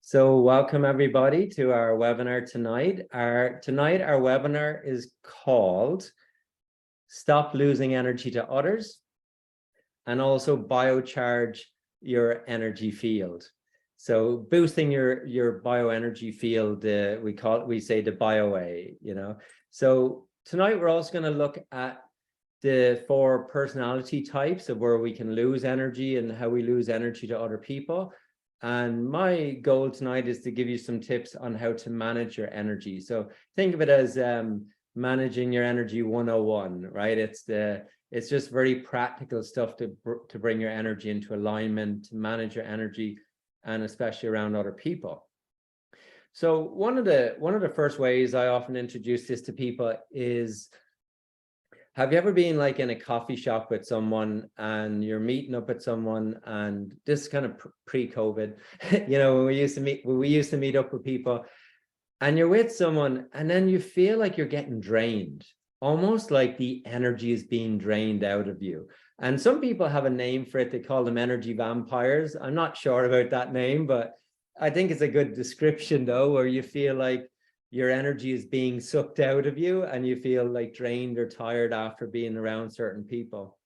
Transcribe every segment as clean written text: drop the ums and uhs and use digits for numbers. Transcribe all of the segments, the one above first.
So welcome everybody to our webinar tonight. Our webinar is called Stop Losing Energy to Others and also biocharge your energy field. So boosting your bioenergy field, we say the BioA, So tonight we're also going to look at the 4 personality types of where we can lose energy and how we lose energy to other people. And my goal tonight is to give you some tips on how to manage your energy. So think of it as managing your energy 101, right? It's just very practical stuff to bring your energy into alignment, to manage your energy, and especially around other people. So one of the first ways I often introduce this to people is, have you ever been like in a coffee shop with someone and you're meeting up with someone, and this is kind of pre-COVID, when we used to meet up with people, and you're with someone and then you feel like you're getting drained, almost like the energy is being drained out of you. And some people have a name for it. They call them energy vampires. I'm not sure about that name, but I think it's a good description though, where you feel like your energy is being sucked out of you and you feel like drained or tired after being around certain people.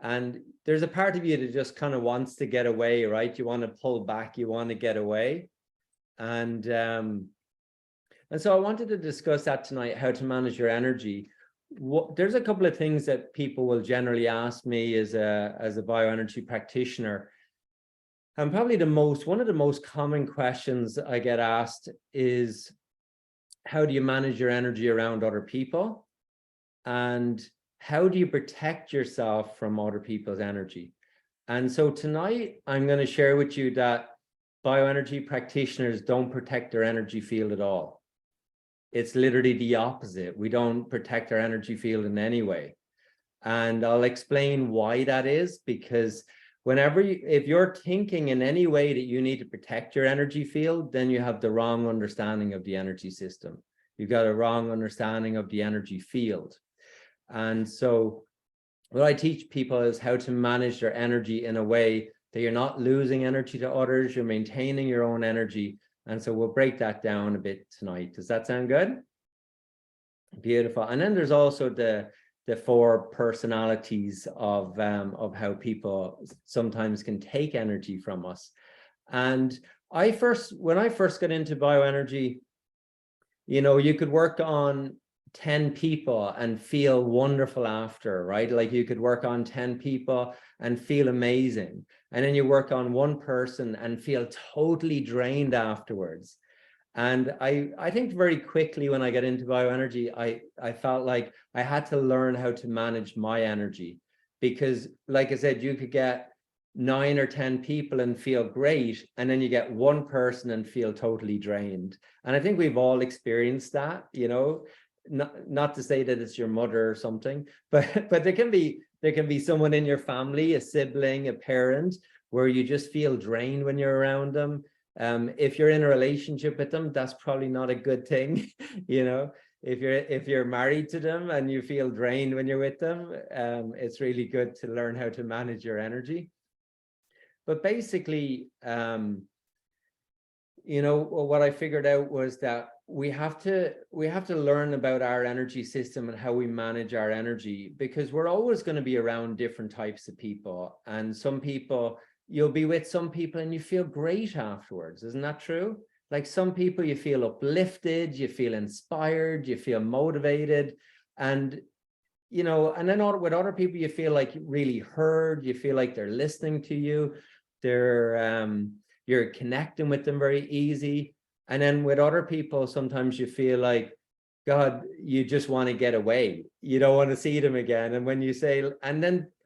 And there's a part of you that just kind of wants to get away, right? You want to pull back, you want to get away. And so I wanted to discuss that tonight, how to manage your energy. There's a couple of things that people will generally ask me as a bioenergy practitioner. And probably one of the most common questions I get asked is, how do you manage your energy around other people? And how do you protect yourself from other people's energy? And so tonight, I'm going to share with you that bioenergy practitioners don't protect their energy field at all. It's literally the opposite. We don't protect our energy field in any way. And I'll explain why that is, because if you're thinking in any way that you need to protect your energy field, then you have the wrong understanding of the energy system. You've got a wrong understanding of the energy field. And so what I teach people is how to manage their energy in a way that you're not losing energy to others, you're maintaining your own energy. And so we'll break that down a bit tonight. Does that sound good? Beautiful. And then there's also the 4 personalities of how people sometimes can take energy from us. And when I first got into bioenergy, you could work on 10 people and feel wonderful after, right? Like you could work on 10 people and feel amazing. And then you work on one person and feel totally drained afterwards. And I think very quickly when I got into bioenergy, I felt like I had to learn how to manage my energy, because like I said, you could get 9 or 10 people and feel great, and then you get one person and feel totally drained. And I think we've all experienced that, not to say that it's your mother or something, but there can be someone in your family, a sibling, a parent, where you just feel drained when you're around them. If you're in a relationship with them, that's probably not a good thing. If you're married to them and you feel drained when you're with them, it's really good to learn how to manage your energy. But basically, what I figured out was that we have to learn about our energy system and how we manage our energy, because we're always going to be around different types of people. And you'll be with some people and you feel great afterwards. Isn't that true? Like some people you feel uplifted, you feel inspired, you feel motivated. And, and then with other people, you feel like really heard, you feel like they're listening to you. You're connecting with them very easy. And then with other people, sometimes you feel like, God, you just want to get away. You don't want to see them again. And when you say,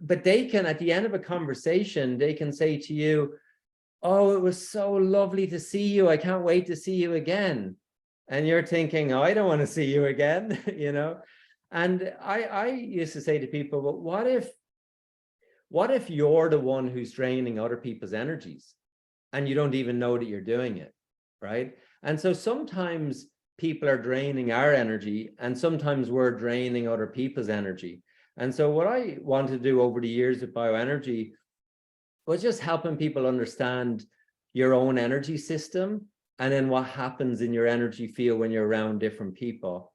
but they can, at the end of a conversation, they can say to you, oh, it was so lovely to see you. I can't wait to see you again. And you're thinking, oh, I don't want to see you again, And I used to say to people, but what if you're the one who's draining other people's energies and you don't even know that you're doing it, right? And so sometimes people are draining our energy and sometimes we're draining other people's energy. And so what I wanted to do over the years with bioenergy was just helping people understand, your own energy system, and then what happens in your energy field when you're around different people.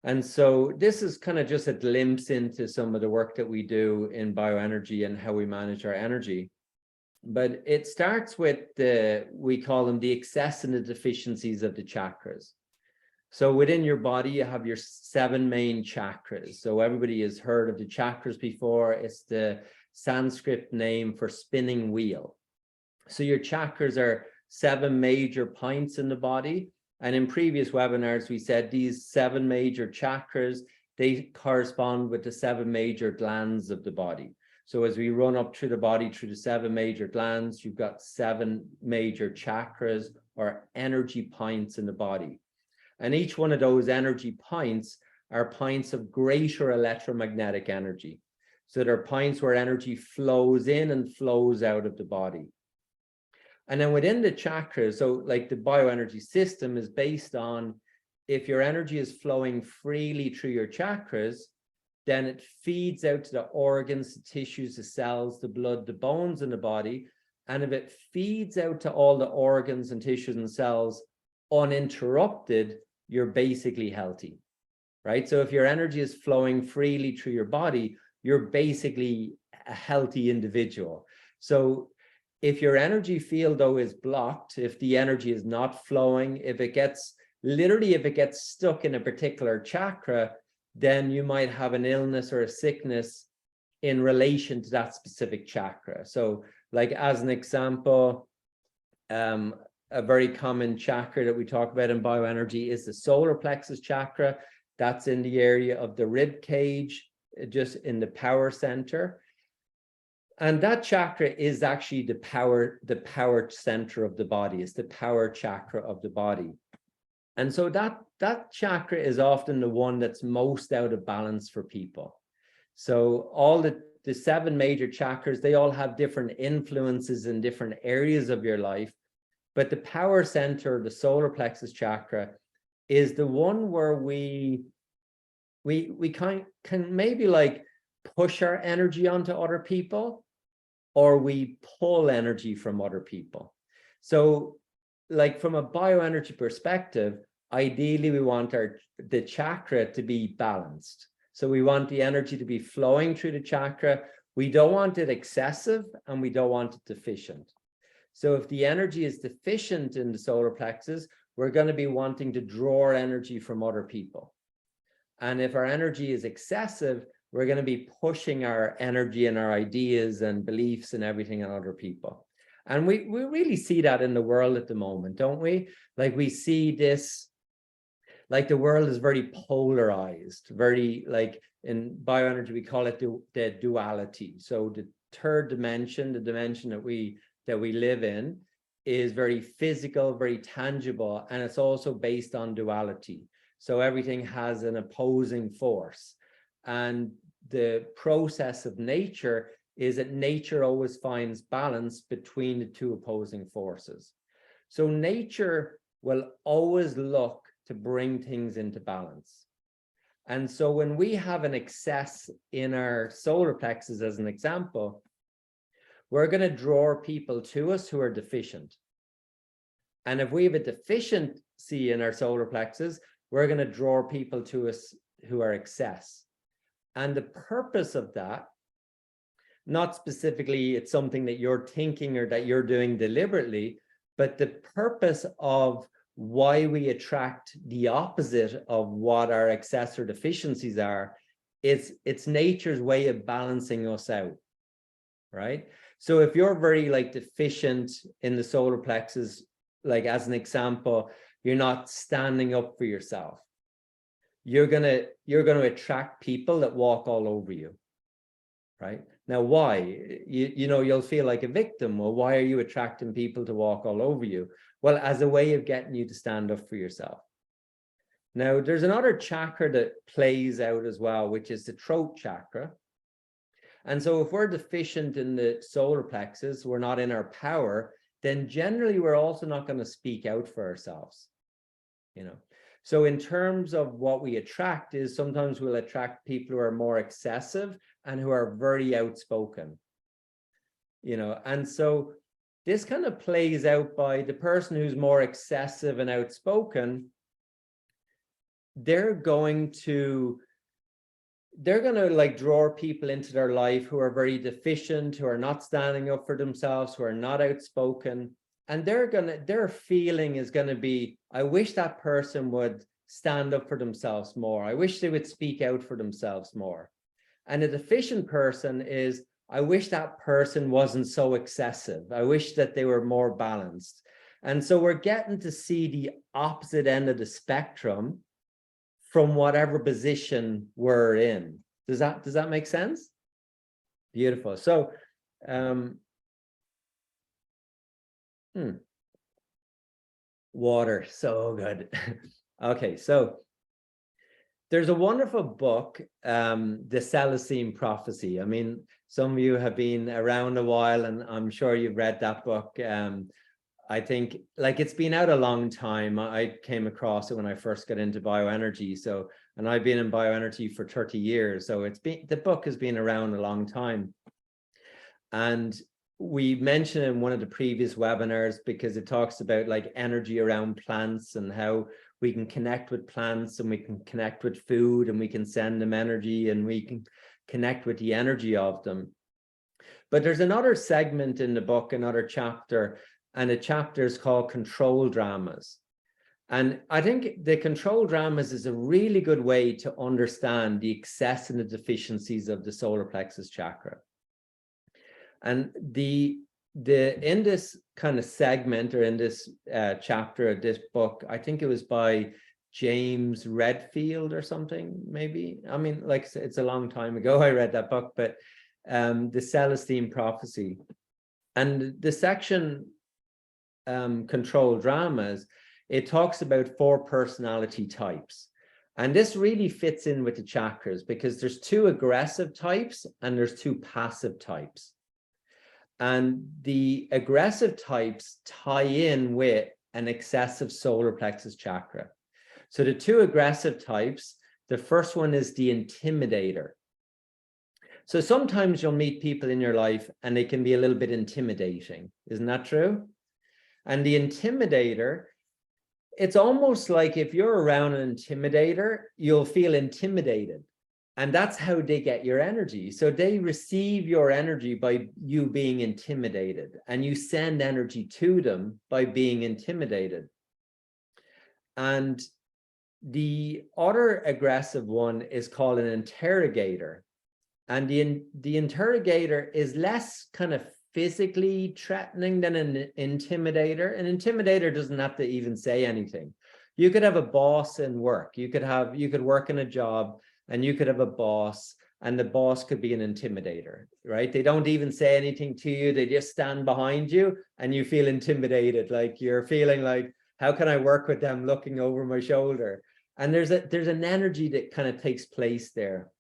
And so this is kind of just a glimpse into some of the work that we do in bioenergy and how we manage our energy. But it starts with we call them the excess and the deficiencies of the chakras. So within your body, you have your 7 main chakras. So everybody has heard of the chakras before. It's the Sanskrit name for spinning wheel. So your chakras are 7 major points in the body. And in previous webinars, we said these 7 major chakras, they correspond with the 7 major glands of the body. So as we run up through the body, through the 7 major glands, you've got 7 major chakras or energy points in the body. And each one of those energy points are points of greater electromagnetic energy. So they're points where energy flows in and flows out of the body. And then within the chakras, so like the bioenergy system is based on, if your energy is flowing freely through your chakras, then it feeds out to the organs, the tissues, the cells, the blood, the bones in the body. And if it feeds out to all the organs and tissues and cells uninterrupted, you're basically healthy, right? So if your energy is flowing freely through your body, you're basically a healthy individual. So if your energy field, though, is blocked, if the energy is not flowing, if it gets stuck in a particular chakra, then you might have an illness or a sickness in relation to that specific chakra. So like as an example, a very common chakra that we talk about in bioenergy is the solar plexus chakra. That's in the area of the rib cage, just in the power center. And that chakra is actually the power center of the body. It's the power chakra of the body. And so that chakra is often the one that's most out of balance for people. So all the 7 major chakras, they all have different influences in different areas of your life. But the power center, the solar plexus chakra, is the one where we can maybe like push our energy onto other people, or we pull energy from other people. So like from a bioenergy perspective, ideally we want the chakra to be balanced. So we want the energy to be flowing through the chakra. We don't want it excessive and we don't want it deficient. So if the energy is deficient in the solar plexus, we're going to be wanting to draw energy from other people. And if our energy is excessive, we're going to be pushing our energy and our ideas and beliefs and everything on other people. And we really see that in the world at the moment, don't we? Like we see this, like the world is very polarized, very like in bioenergy, we call it the duality. So the third dimension, the dimension that we live in, is very physical, very tangible, and it's also based on duality. So everything has an opposing force. And the process of nature is that nature always finds balance between the 2 opposing forces. So nature will always look to bring things into balance. And so when we have an excess in our solar plexus, as an example, we're going to draw people to us who are deficient. And if we have a deficiency in our solar plexus, we're going to draw people to us who are excess. And the purpose of that, not specifically it's something that you're thinking or that you're doing deliberately, but the purpose of why we attract the opposite of what our excess or deficiencies are, it's nature's way of balancing us out, right? So if you're very like deficient in the solar plexus, like as an example, you're not standing up for yourself, you're gonna attract people that walk all over you, right? Now, why? You'll feel like a victim. Well, why are you attracting people to walk all over you? Well, as a way of getting you to stand up for yourself. Now, there's another chakra that plays out as well, which is the throat chakra. And so if we're deficient in the solar plexus, we're not in our power, then generally we're also not going to speak out for ourselves, So in terms of what we attract is sometimes we'll attract people who are more excessive and who are very outspoken, and so this kind of plays out by the person who's more excessive and outspoken. They're going to like draw people into their life who are very deficient, who are not standing up for themselves, who are not outspoken. And their feeling is going to be, I wish that person would stand up for themselves more. I wish they would speak out for themselves more. And a deficient person is, I wish that person wasn't so excessive. I wish that they were more balanced. And so we're getting to see the opposite end of the spectrum from whatever position we're in. Does that make sense? Beautiful. So, water, so good. Okay, so there's a wonderful book, The Celestine Prophecy. I mean, some of you have been around a while, and I'm sure you've read that book. I think, like, it's been out a long time. I came across it when I first got into bioenergy. So, and I've been in bioenergy for 30 years. So the book has been around a long time. And we mentioned in one of the previous webinars, because it talks about like energy around plants and how we can connect with plants, and we can connect with food, and we can send them energy, and we can connect with the energy of them. But there's another segment in the book, another chapter, and the chapter is called Control Dramas. And I think the control dramas is a really good way to understand the excess and the deficiencies of the solar plexus chakra. And in this kind of segment, or in this chapter of this book, I think it was by James Redfield or something, maybe. I mean, like, it's a long time ago I read that book, but The Celestine Prophecy. And the section Control Dramas, it talks about 4 personality types. And this really fits in with the chakras, because there's 2 aggressive types and there's 2 passive types. And the aggressive types tie in with an excessive solar plexus chakra. So the 2 aggressive types, the first one is the intimidator. So sometimes you'll meet people in your life and they can be a little bit intimidating. Isn't that true? And the intimidator, it's almost like if you're around an intimidator, you'll feel intimidated. And that's how they get your energy. So they receive your energy by you being intimidated, and you send energy to them by being intimidated. And the other aggressive one is called an interrogator. And the interrogator is less kind of physically threatening than an intimidator. An intimidator doesn't have to even say anything. You could have a boss in work. You could work in a job, and you could have a boss, and the boss could be an intimidator, right? They don't even say anything to you. They just stand behind you, and you feel intimidated. Like, you're feeling like, how can I work with them looking over my shoulder? And there's an energy that kind of takes place there.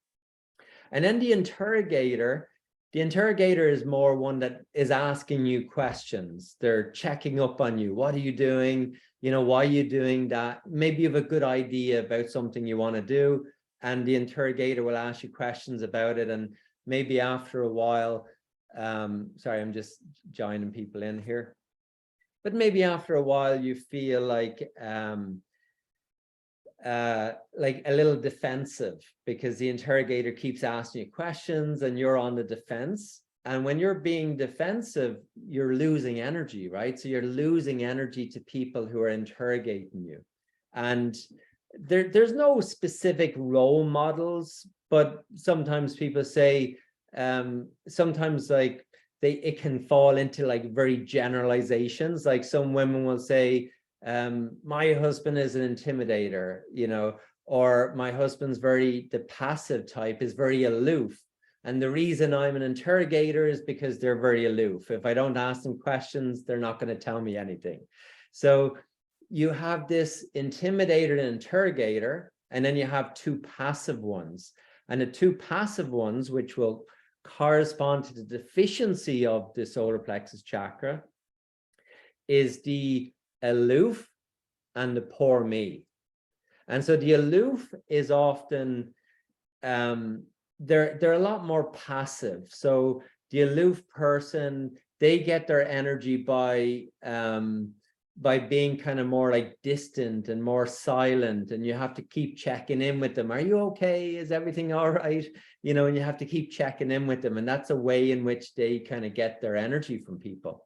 And then the interrogator is more one that is asking you questions. They're checking up on you. What are you doing? You know, why are you doing that? Maybe you have a good idea about something you want to do, and the interrogator will ask you questions about it. And maybe after a while, sorry, I'm just joining people in here. But maybe after a while, you feel like a little defensive, because the interrogator keeps asking you questions and you're on the defense. And when you're being defensive, you're losing energy, right? So you're losing energy to people who are interrogating you. And there's no specific role models, but sometimes people say, sometimes like it can fall into like very generalizations. Like some women will say, my husband is an intimidator, you know, or my husband's the passive type is very aloof. And the reason I'm an interrogator is because they're very aloof. If I don't ask them questions, they're not going to tell me anything. So you have this intimidator and interrogator, and then you have 2 passive ones. And the 2 passive ones, which will correspond to the deficiency of the solar plexus chakra, is the aloof and the poor me. And so the aloof is often, they're a lot more passive. So the aloof person they get their energy by being kind of more like distant and more silent, and you have to keep checking in with them. Are you okay? Is everything all right? You know, and you have to keep checking in with them, and that's a way in which they kind of get their energy from people.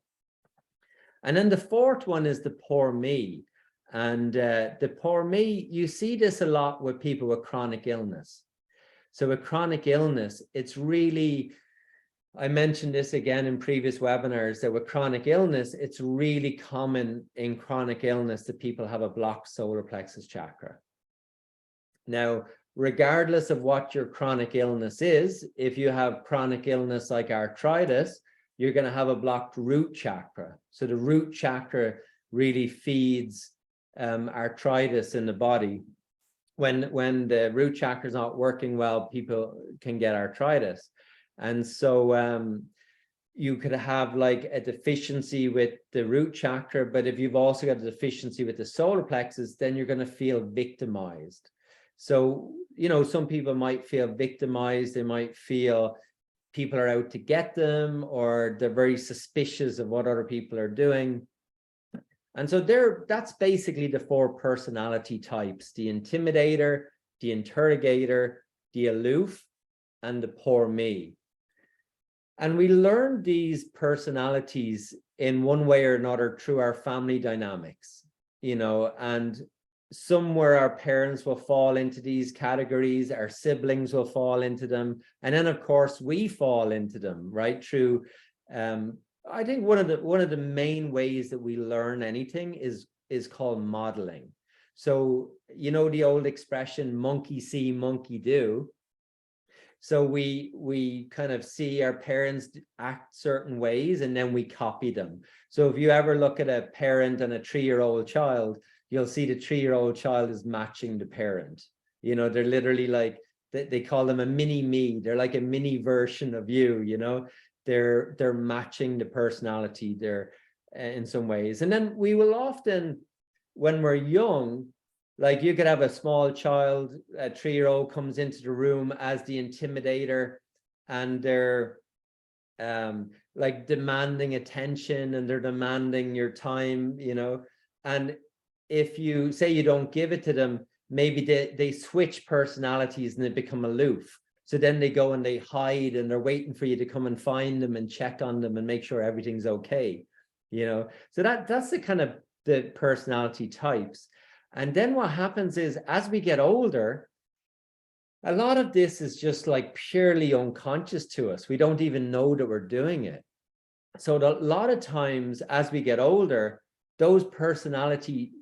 And then the fourth one is the poor me. And the poor me, you see this a lot with people with chronic illness. So with chronic illness, it's really, I mentioned this again in previous webinars, that with chronic illness, it's really common in chronic illness that people have a blocked solar plexus chakra. Now, regardless of what your chronic illness is, if you have chronic illness like arthritis, you're going to have a blocked root chakra. So the root chakra really feeds arthritis in the body. When the root chakra is not working well, people can get arthritis. And so you could have like a deficiency with the root chakra, but if you've also got a deficiency with the solar plexus, then you're going to feel victimized. So, you know, some people might feel victimized. They might feel people are out to get them, or they're very suspicious of what other people are doing. And so that's basically the four personality types: the intimidator, the interrogator, the aloof, and the poor me. And we learn these personalities in one way or another through our family dynamics, you know, and somewhere our parents will fall into these categories, our siblings will fall into them, and then of course we fall into them, right? Through I think one of the main ways that we learn anything is called modeling. So, you know, the old expression, monkey see, monkey do. So we kind of see our parents act certain ways and then we copy them. So if you ever look at a parent and a 3-year-old child, you'll see the 3-year-old child is matching the parent. You know, they're literally like, they call them a mini me. They're like a mini version of you, you know. They're matching the personality there in some ways. And then we will often, when we're young, like you could have a small child, a 3-year-old comes into the room as the intimidator, and they're like demanding attention, and they're demanding your time, you know. And if you say you don't give it to them, maybe they switch personalities and they become aloof. So then they go and they hide, and they're waiting for you to come and find them and check on them and make sure everything's okay, you know. So that's the kind of the personality types. And then what happens is, as we get older, a lot of this is just like purely unconscious to us. We don't even know that we're doing it. So a lot of times as we get older, those personality,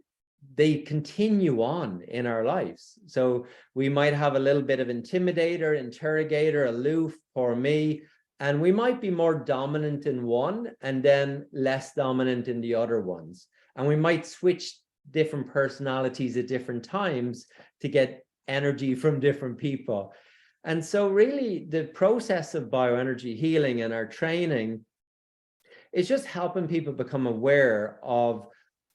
they continue on in our lives. So we might have a little bit of intimidator, interrogator, aloof, poor me, and we might be more dominant in one and then less dominant in the other ones. And we might switch different personalities at different times to get energy from different people. And so really the process of bioenergy healing and our training is just helping people become aware of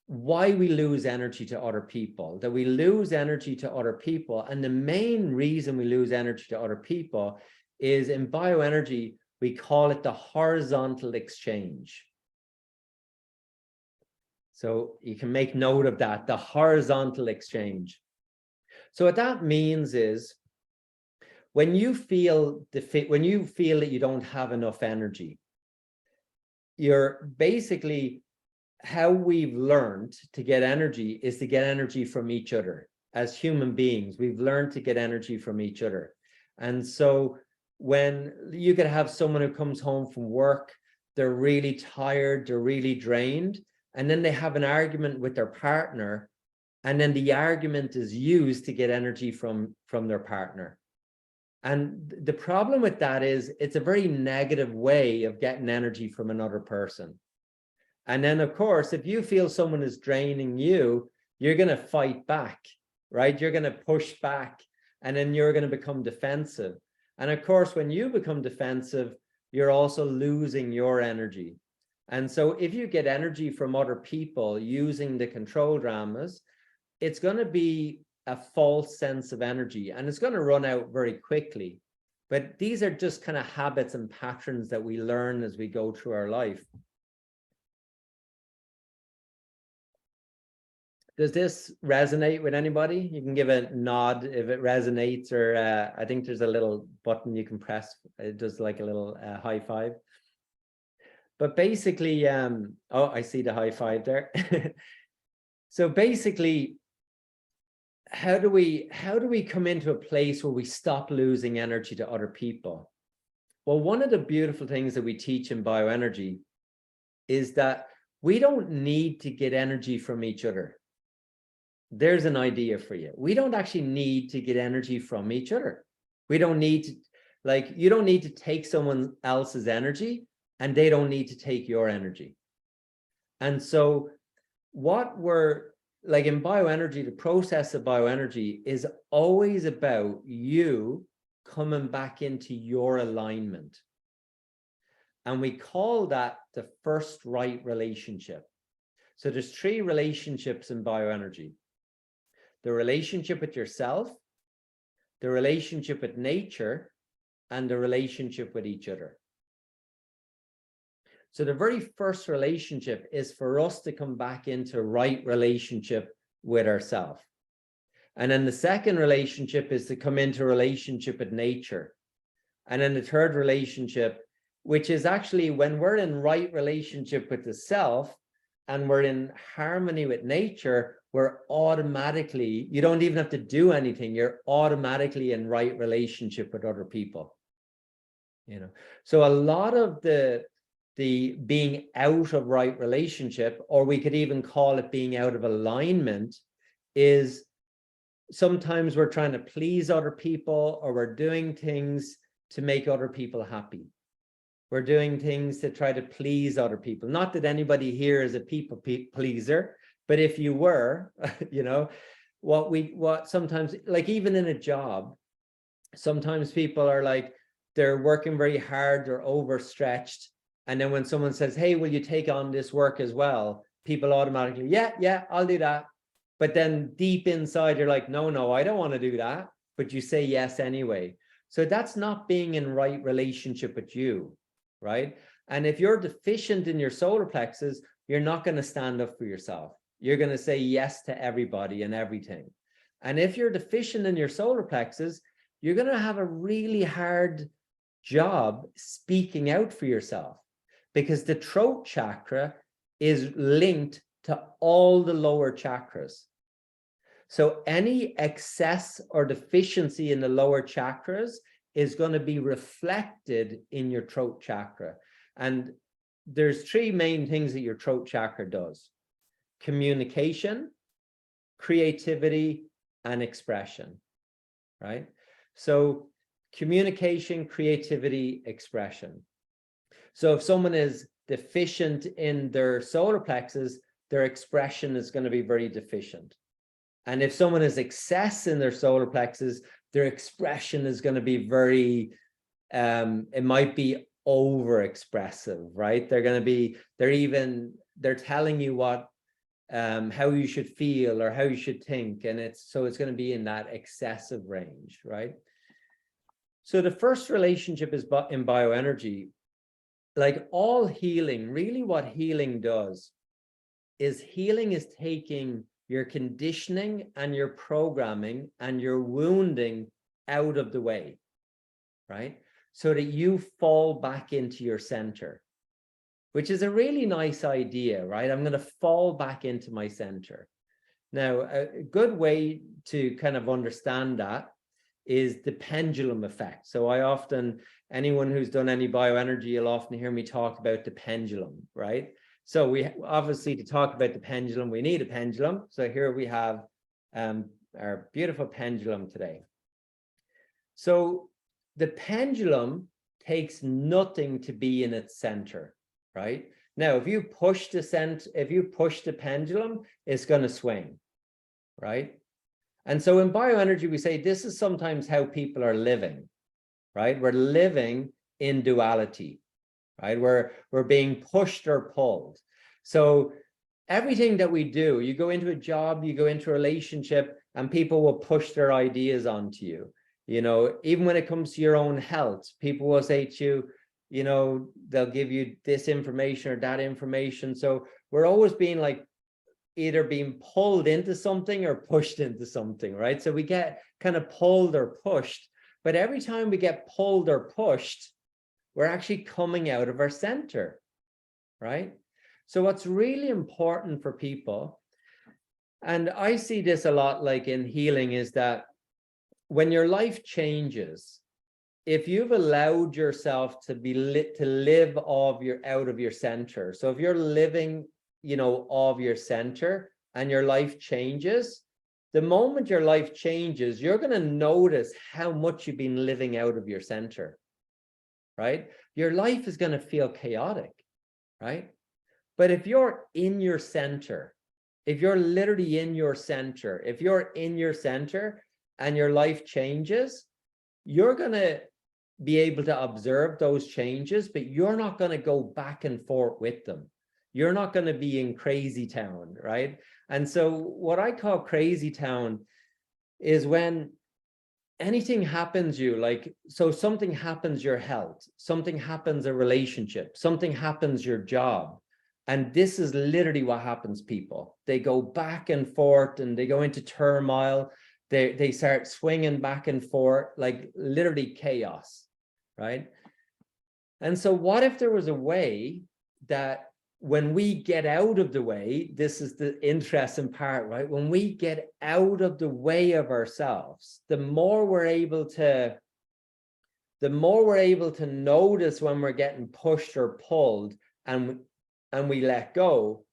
why we lose energy to other people, that we lose energy to other people. And the main reason we lose energy to other people is, in bioenergy, we call it the horizontal exchange. So you can make note of that, the horizontal exchange. So what that means is, when you feel that you don't have enough energy, you're basically, how we've learned to get energy is to get energy from each other. As human beings, we've learned to get energy from each other. And so when you could have someone who comes home from work, they're really tired, they're really drained, and then they have an argument with their partner, and then the argument is used to get energy from their partner. And the problem with that is, it's a very negative way of getting energy from another person. And then, of course, if you feel someone is draining you, you're going to fight back, right? You're going to push back, and then you're going to become defensive. And of course, when you become defensive, you're also losing your energy. And so if you get energy from other people using the control dramas, it's going to be a false sense of energy, and it's going to run out very quickly. But these are just kind of habits and patterns that we learn as we go through our life. Does this resonate with anybody? You can give a nod if it resonates, or I think there's a little button you can press. It does like a little high five. But basically, oh, I see the high five there. So basically, how do we come into a place where we stop losing energy to other people? Well, one of the beautiful things that we teach in bioenergy is that we don't need to get energy from each other. There's an idea for you. We don't actually need to get energy from each other. We don't need to, like, you don't need to take someone else's energy, and they don't need to take your energy. And so what we're like in bioenergy, the process of bioenergy is always about you coming back into your alignment. And we call that the first right relationship. So there's 3 relationships in bioenergy: the relationship with yourself, the relationship with nature, and the relationship with each other. So the very first relationship is for us to come back into right relationship with ourselves. And then the second relationship is to come into relationship with nature. And then the third relationship, which is actually when we're in right relationship with the self and we're in harmony with nature, we're automatically, you don't even have to do anything, you're automatically in right relationship with other people. You know, so a lot of the being out of right relationship, or we could even call it being out of alignment, is sometimes we're trying to please other people, or we're doing things to make other people happy. We're doing things to try to please other people. Not that anybody here is a people pleaser, but if you were, you know, what sometimes, like even in a job, sometimes people are like, they're working very hard, they're overstretched. And then when someone says, hey, will you take on this work as well? People automatically, yeah, I'll do that. But then deep inside, you're like, no, I don't want to do that. But you say yes anyway. So that's not being in right relationship with you, right? And if you're deficient in your solar plexus, you're not going to stand up for yourself. You're going to say yes to everybody and everything. And if you're deficient in your solar plexus, you're going to have a really hard job speaking out for yourself, because the throat chakra is linked to all the lower chakras. So any excess or deficiency in the lower chakras is going to be reflected in your throat chakra. And there's 3 main things that your throat chakra does: communication, creativity, and expression, right? So communication, creativity, expression. So if someone is deficient in their solar plexus, their expression is going to be very deficient. And if someone is excess in their solar plexus, their expression is going to be very, it might be over expressive, right? They're going to be, they're telling you what, how you should feel or how you should think. And it's going to be in that excessive range, right? So the first relationship is in bioenergy. Like all healing, really what healing does is healing is taking your conditioning and your programming and your wounding out of the way, right? So that you fall back into your center, which is a really nice idea, right? I'm going to fall back into my center. Now, a good way to kind of understand that is the pendulum effect. So anyone who's done any bioenergy, you'll often hear me talk about the pendulum, right? So we obviously, to talk about the pendulum, we need a pendulum. So here we have our beautiful pendulum today. So the pendulum takes nothing to be in its center, right? Now, if you push the pendulum, it's going to swing, right? And so in bioenergy, we say this is sometimes how people are living, right? We're living in duality, right? We're being pushed or pulled. So everything that we do, you go into a job, you go into a relationship, and people will push their ideas onto you. Even when it comes to your own health, people will say to you, they'll give you this information or that information. So we're always being like either being pulled into something or pushed into something, right? So we get kind of pulled or pushed, but every time we get pulled or pushed, we're actually coming out of our center, right? So what's really important for people, and I see this a lot like in healing, is that when your life changes, if you've allowed yourself to live out of your center, so if you're living of your center and your life changes, the moment your life changes, you're going to notice how much you've been living out of your center, right? Your life is going to feel chaotic, right? But if you're in your center, if you're literally in your center, if you're in your center and your life changes, you're going to be able to observe those changes, but you're not going to go back and forth with them. You're not going to be in crazy town, right? And so what I call crazy town is when anything happens so something happens your health, something happens a relationship, something happens your job. And this is literally what happens, people. They go back and forth and they go into turmoil. They start swinging back and forth, like literally chaos, right? And so what if there was a way that when we get out of the way, this is the interesting part, right? When we get out of the way of ourselves, the more we're able to notice when we're getting pushed or pulled, and we let go,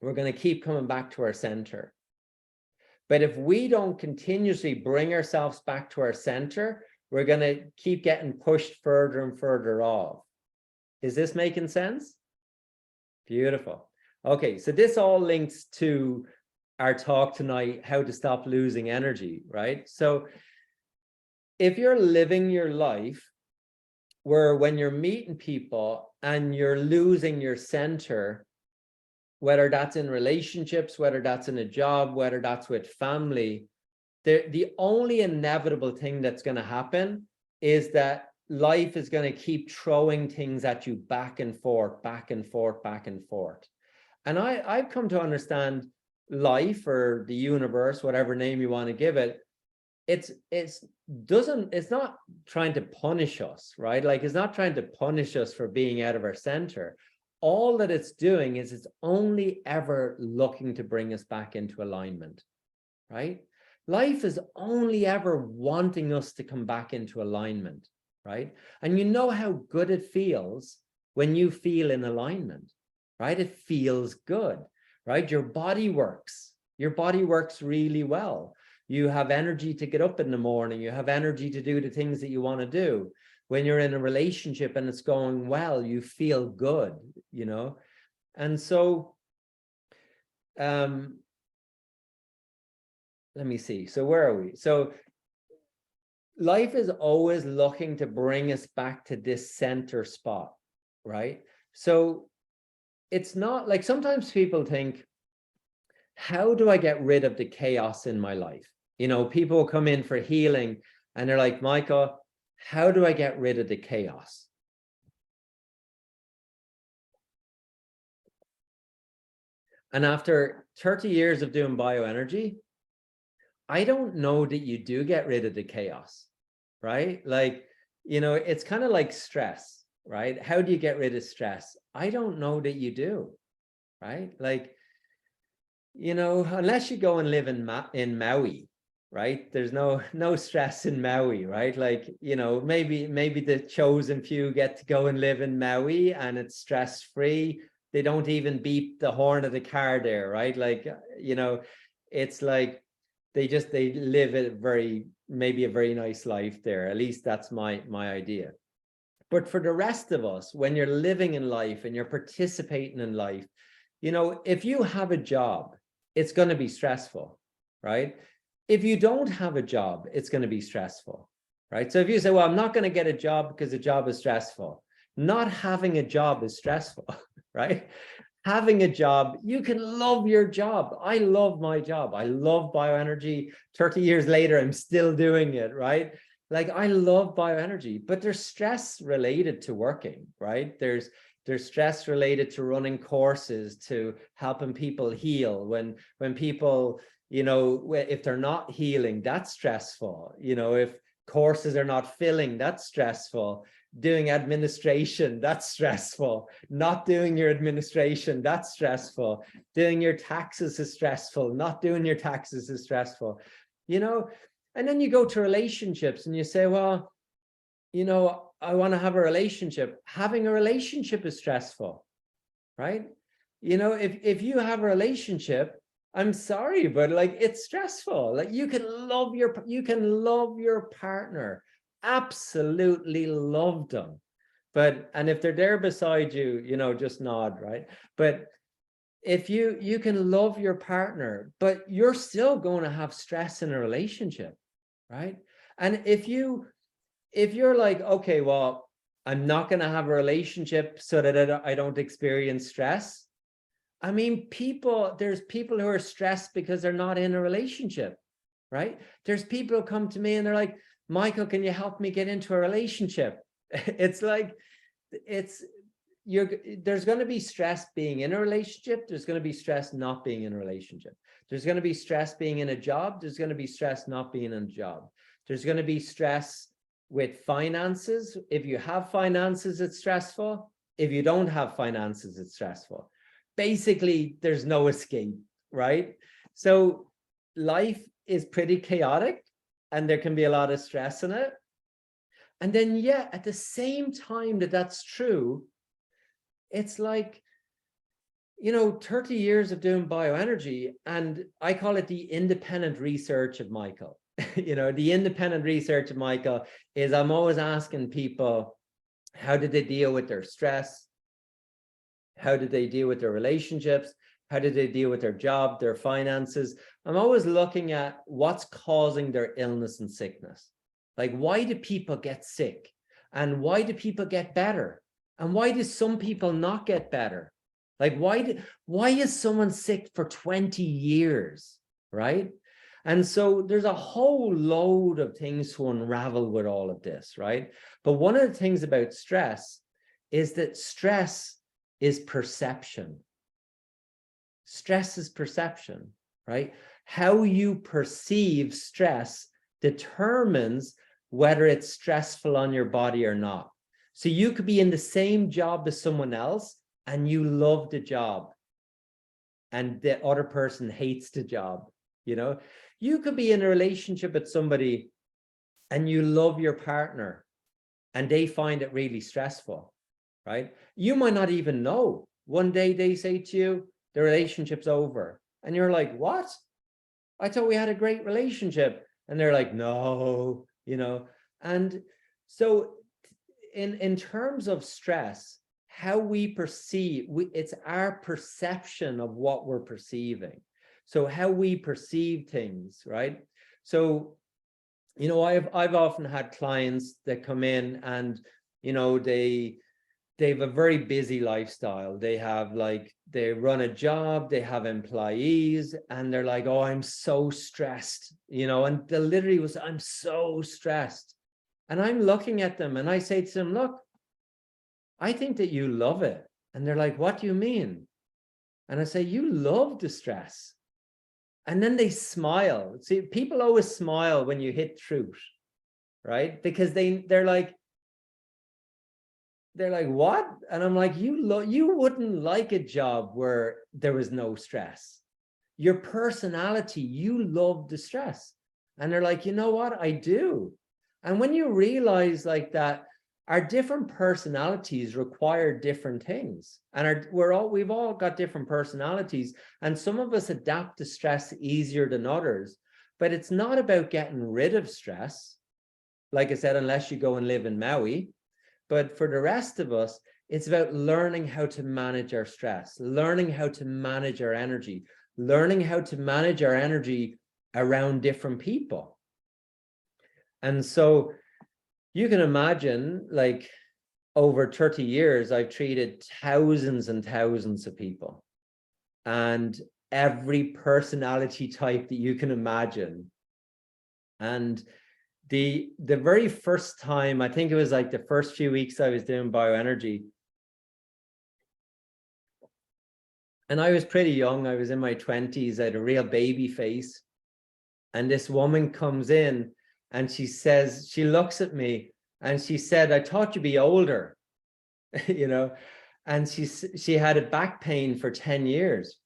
we're going to keep coming back to our center. But if we don't continuously bring ourselves back to our center, we're going to keep getting pushed further and further off. Is this making sense? Beautiful. Okay, so this all links to our talk tonight, how to stop losing energy, right? So if you're living your life where when you're meeting people and you're losing your center, whether that's in relationships, whether that's in a job, whether that's with family, the only inevitable thing that's going to happen is that life is going to keep throwing things at you back and forth, back and forth, back and forth. And I've come to understand life, or the universe, whatever name you want to give it, it's not trying to punish us, right? Like, it's not trying to punish us for being out of our center. All that it's doing is it's only ever looking to bring us back into alignment, right? Life is only ever wanting us to come back into alignment, right? And you know how good it feels when you feel in alignment, right? It feels good, right? Your body works really well. You have energy to get up in the morning. You have energy to do the things that you want to do. When you're in a relationship and it's going well, you feel good, And so, let me see. So where are we? So life is always looking to bring us back to this center spot, right? So it's not like, sometimes people think, how do I get rid of the chaos in my life? People come in for healing and they're like, Michael, how do I get rid of the chaos? And after 30 years of doing bioenergy, I don't know that you do get rid of the chaos, right? Like, it's kind of like stress, right? How do you get rid of stress? I don't know that you do, right? Like, unless you go and live in Maui, right? There's no stress in Maui, right? Like, maybe the chosen few get to go and live in Maui and it's stress-free. They don't even beep the horn of the car there, right? Like, it's like they live maybe a very nice life there. At least that's my idea. But for the rest of us, when you're living in life and you're participating in life, if you have a job, it's going to be stressful, right? If you don't have a job, it's going to be stressful, right? So if you say, well, I'm not going to get a job because the job is stressful. Not having a job is stressful, right? Having a job, you can love your job. I love my job. I love bioenergy. 30 years later, I'm still doing it, right? Like, I love bioenergy, but there's stress related to working, right? There's stress related to running courses, to helping people heal. When people, you know, if they're not healing, that's stressful. You know, if courses are not filling, that's stressful. Doing administration, that's stressful. Not doing your administration, that's stressful. Doing your taxes is stressful. Not doing your taxes is stressful. You know, and then you go to relationships and you say, well, you know, I want to have a relationship. Having a relationship is stressful, right? You know, if you have a relationship, I'm sorry, but like, it's stressful. Like, you can love your partner, absolutely love them. But, and if they're there beside you, you know, just nod, right? But if you can love your partner, but you're still going to have stress in a relationship, right? And if you're like, okay, well, I'm not going to have a relationship so that I don't experience stress. I mean, there's people who are stressed because they're not in a relationship, right? There's people who come to me and they're like, Michael, can you help me get into a relationship? It's like, there's going to be stress being in a relationship. There's going to be stress not being in a relationship. There's going to be stress being in a job. There's going to be stress not being in a job. There's going to be stress with finances. If you have finances, it's stressful. If you don't have finances, it's stressful. Basically, there's no escape, right? So life is pretty chaotic and there can be a lot of stress in it. And then, yeah, at the same time that's true, it's like, you know, 30 years of doing bioenergy, and I call it the independent research of Michael. You know, the independent research of Michael is, I'm always asking people, how did they deal with their stress? How did they deal with their relationships? How did they deal with their job, their finances? I'm always looking at what's causing their illness and sickness. Like, why do people get sick? And why do people get better? And why do some people not get better? Like, why is someone sick for 20 years, right? And so there's a whole load of things to unravel with all of this, right? But one of the things about stress is that stress is perception. Stress is perception, right? How you perceive stress determines whether it's stressful on your body or not. So you could be in the same job as someone else and you love the job and the other person hates the job. You know, you could be in a relationship with somebody and you love your partner and they find it really stressful, right? You might not even know. One day they say to you, the relationship's over. And you're like, what? I thought we had a great relationship. And they're like, no, you know. And so in terms of stress, how we perceive, it's our perception of what we're perceiving. So how we perceive things, right? So, you know, I've often had clients that come in and, you know, they have a very busy lifestyle. They run a job, they have employees, and they're like, oh, I'm so stressed, you know, and they literally was, I'm so stressed. And I'm looking at them and I say to them, look, I think that you love it. And they're like, what do you mean? And I say, you love the stress. And then they smile. See, people always smile when you hit truth, right? Because they're like, what? And I'm like, you wouldn't like a job where there was no stress. Your personality, you love the stress. And they're like, you know what? I do. And when you realize like that, our different personalities require different things. And we've all got different personalities. And some of us adapt to stress easier than others. But it's not about getting rid of stress. Like I said, unless you go and live in Maui. But for the rest of us, it's about learning how to manage our stress, learning how to manage our energy, learning how to manage our energy around different people. And so you can imagine, like, over 30 years, I've treated thousands and thousands of people and every personality type that you can imagine. And the very first time, I think it was like the first few weeks I was doing bioenergy, and I was pretty young. I was in my 20s. I had a real baby face. And this woman comes in and she says, she looks at me and she said, I thought you'd be older, you know, and she had a back pain for 10 years.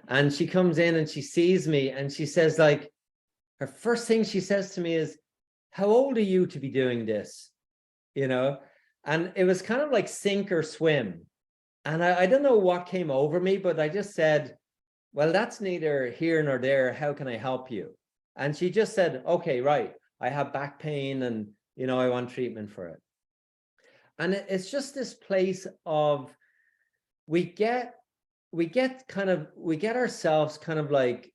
And she comes in and she sees me and she says, like, her first thing she says to me is, how old are you to be doing this? You know, and it was kind of like sink or swim. And I don't know what came over me, but I just said, well, that's neither here nor there. How can I help you? And she just said, okay, right. I have back pain and, you know, I want treatment for it. And it's just this place of, we get ourselves kind of like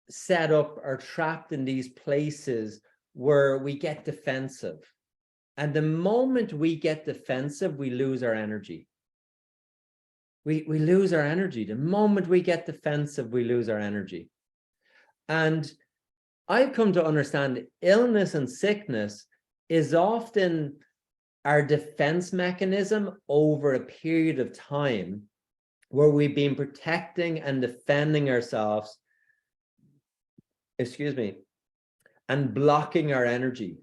set up or trapped in these places where we get defensive. And the moment we get defensive, we lose our energy. We lose our energy. The moment we get defensive, we lose our energy. And I've come to understand illness and sickness is often our defense mechanism over a period of time where we've been protecting and defending ourselves, excuse me, and blocking our energy,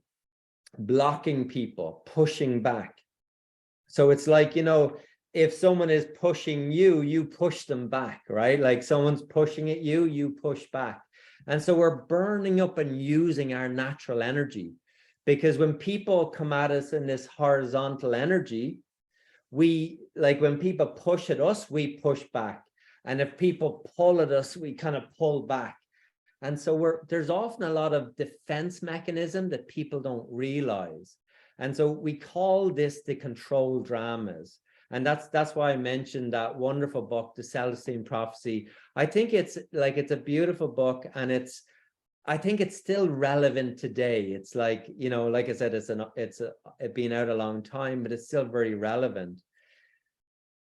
blocking people, pushing back. So it's like, you know, if someone is pushing you, you push them back, right? Like someone's pushing at you, you push back. And so we're burning up and using our natural energy, because when people come at us in this horizontal energy, we, like when people push at us, we push back. And if people pull at us, we kind of pull back. And so there's often a lot of defense mechanism that people don't realize. And so we call this the control dramas. And that's why I mentioned that wonderful book, The Celestine Prophecy. I think it's a beautiful book, and I think it's still relevant today. It's like, you know, like I said, it's been out a long time, but it's still very relevant.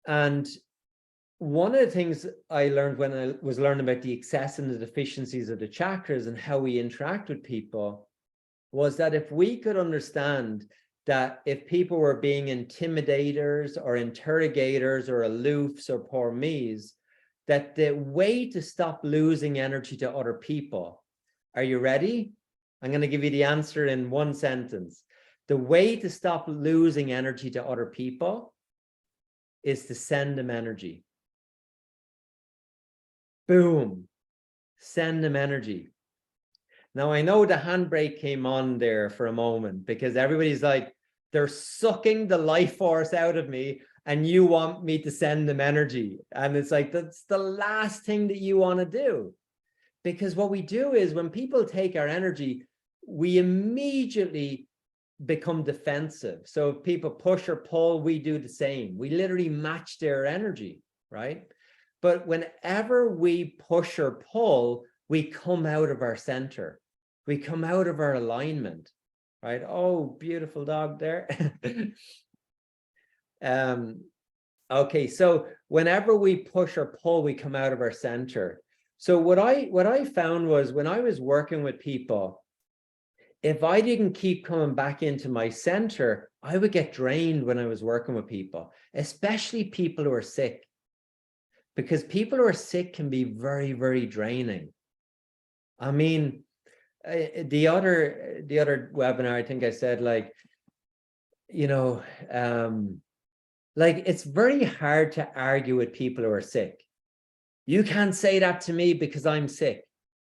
And one of the things I learned when I was learning about the excess and the deficiencies of the chakras and how we interact with people was that if we could understand that if people were being intimidators or interrogators or aloofs or poor me's, that the way to stop losing energy to other people, are you ready? I'm going to give you the answer in one sentence. The way to stop losing energy to other people is to send them energy. Boom, send them energy. Now, I know the handbrake came on there for a moment because everybody's like, they're sucking the life force out of me and you want me to send them energy. And it's like, that's the last thing that you want to do. Because what we do is when people take our energy, we immediately become defensive. So if people push or pull, we do the same. We literally match their energy, right? But whenever we push or pull, we come out of our center. We come out of our alignment, right? Oh, beautiful dog there. Okay, so whenever we push or pull, we come out of our center. So what I found was when I was working with people, if I didn't keep coming back into my center, I would get drained when I was working with people, especially people who are sick. Because people who are sick can be very, very draining. I mean, the other webinar, I think I said, like, you know, like it's very hard to argue with people who are sick. You can't say that to me because I'm sick.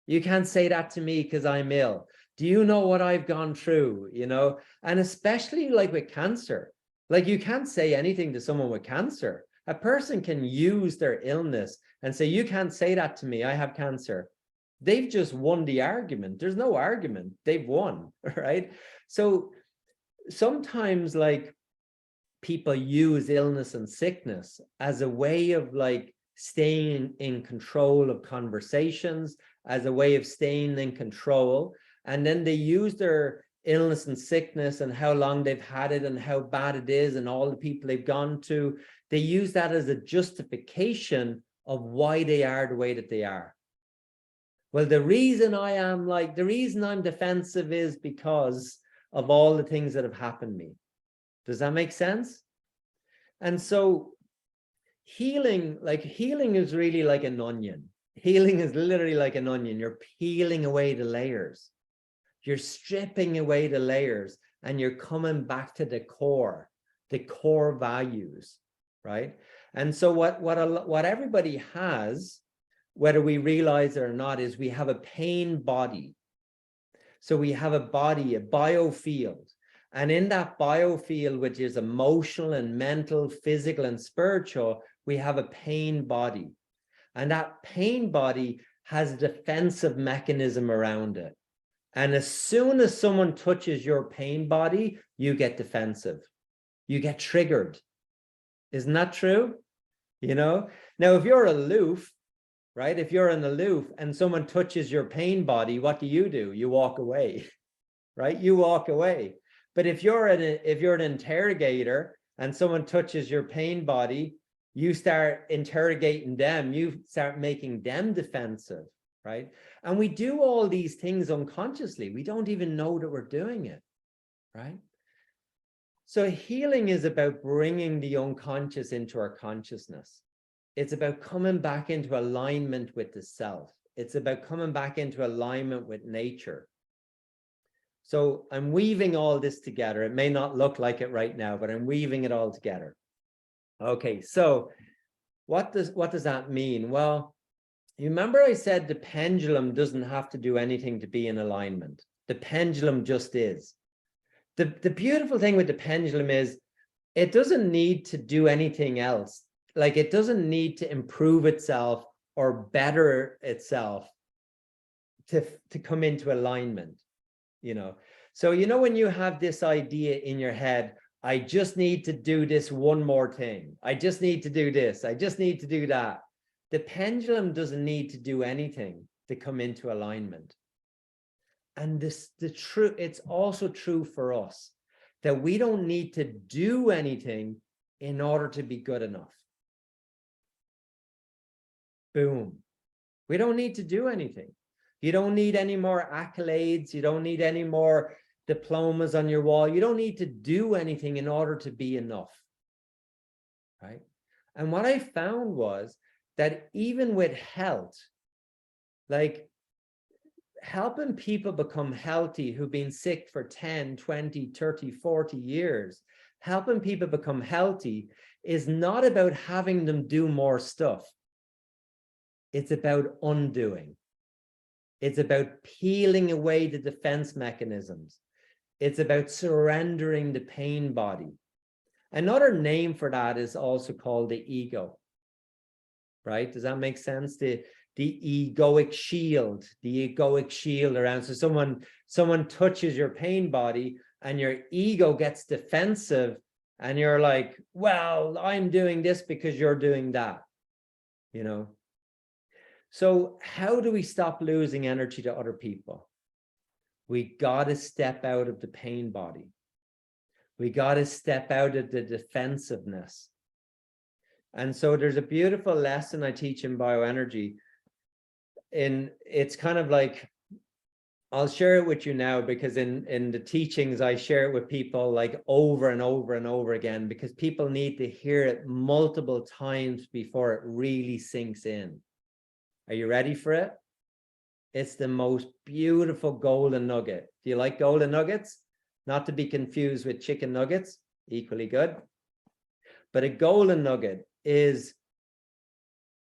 You can't say that to me because I'm ill. Do you know what I've gone through, you know? And especially like with cancer, like you can't say anything to someone with cancer. A person can use their illness and say, you can't say that to me, I have cancer. They've just won the argument. There's no argument. They've won, right? So sometimes like people use illness and sickness as a way of like staying in control of conversations, as a way of staying in control. And then they use their illness and sickness and how long they've had it and how bad it is and all the people they've gone to. They use that as a justification of why they are the way that they are. Well, the reason I'm defensive is because of all the things that have happened to me. Does that make sense? And so healing is really like an onion. Healing is literally like an onion. You're peeling away the layers. You're stripping away the layers and you're coming back to the core values, right? And so what everybody has, whether we realize it or not, is we have a pain body. So we have a body, a biofield. And in that biofield, which is emotional and mental, physical and spiritual, we have a pain body. And that pain body has a defensive mechanism around it. And as soon as someone touches your pain body, you get defensive. You get triggered. Isn't that true? You know, now if you're aloof, right? If you're an aloof and someone touches your pain body, what do? You walk away, right? You walk away. But if you're an interrogator and someone touches your pain body, you start interrogating them. You start making them defensive, right? And we do all these things unconsciously. We don't even know that we're doing it, right? So healing is about bringing the unconscious into our consciousness. It's about coming back into alignment with the self. It's about coming back into alignment with nature. So I'm weaving all this together. It may not look like it right now, but I'm weaving it all together. Okay, so what does that mean? Well, you remember I said the pendulum doesn't have to do anything to be in alignment. The pendulum just is. The beautiful thing with the pendulum is it doesn't need to do anything else. Like it doesn't need to improve itself or better itself to come into alignment, you know. So, you know, when you have this idea in your head, I just need to do this one more thing. I just need to do this. I just need to do that. The pendulum doesn't need to do anything to come into alignment. And it's also true for us that we don't need to do anything in order to be good enough. Boom. We don't need to do anything. You don't need any more accolades. You don't need any more diplomas on your wall. You don't need to do anything in order to be enough, right? And what I found was that even with health, like helping people become healthy who've been sick for 10, 20, 30, 40 years, helping people become healthy is not about having them do more stuff. It's about undoing. It's about peeling away the defense mechanisms. It's about surrendering the pain body. Another name for that is also called the ego, right? Does that make sense? The egoic shield around. So someone touches your pain body and your ego gets defensive and you're like, well, I'm doing this because you're doing that, you know? So how do we stop losing energy to other people? We got to step out of the pain body. We got to step out of the defensiveness. And so there's a beautiful lesson I teach in bioenergy. It's kind of like, I'll share it with you now because in the teachings, I share it with people like over and over and over again, because people need to hear it multiple times before it really sinks in. Are you ready for it? It's the most beautiful golden nugget. Do you like golden nuggets? Not to be confused with chicken nuggets, equally good. But a golden nugget is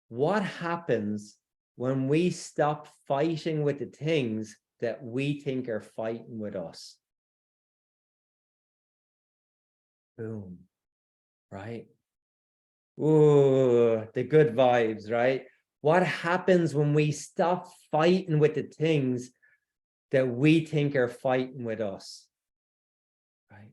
what happens when we stop fighting with the things that we think are fighting with us. Boom, right? Ooh, the good vibes, right? What happens when we stop fighting with the things that we think are fighting with us, right?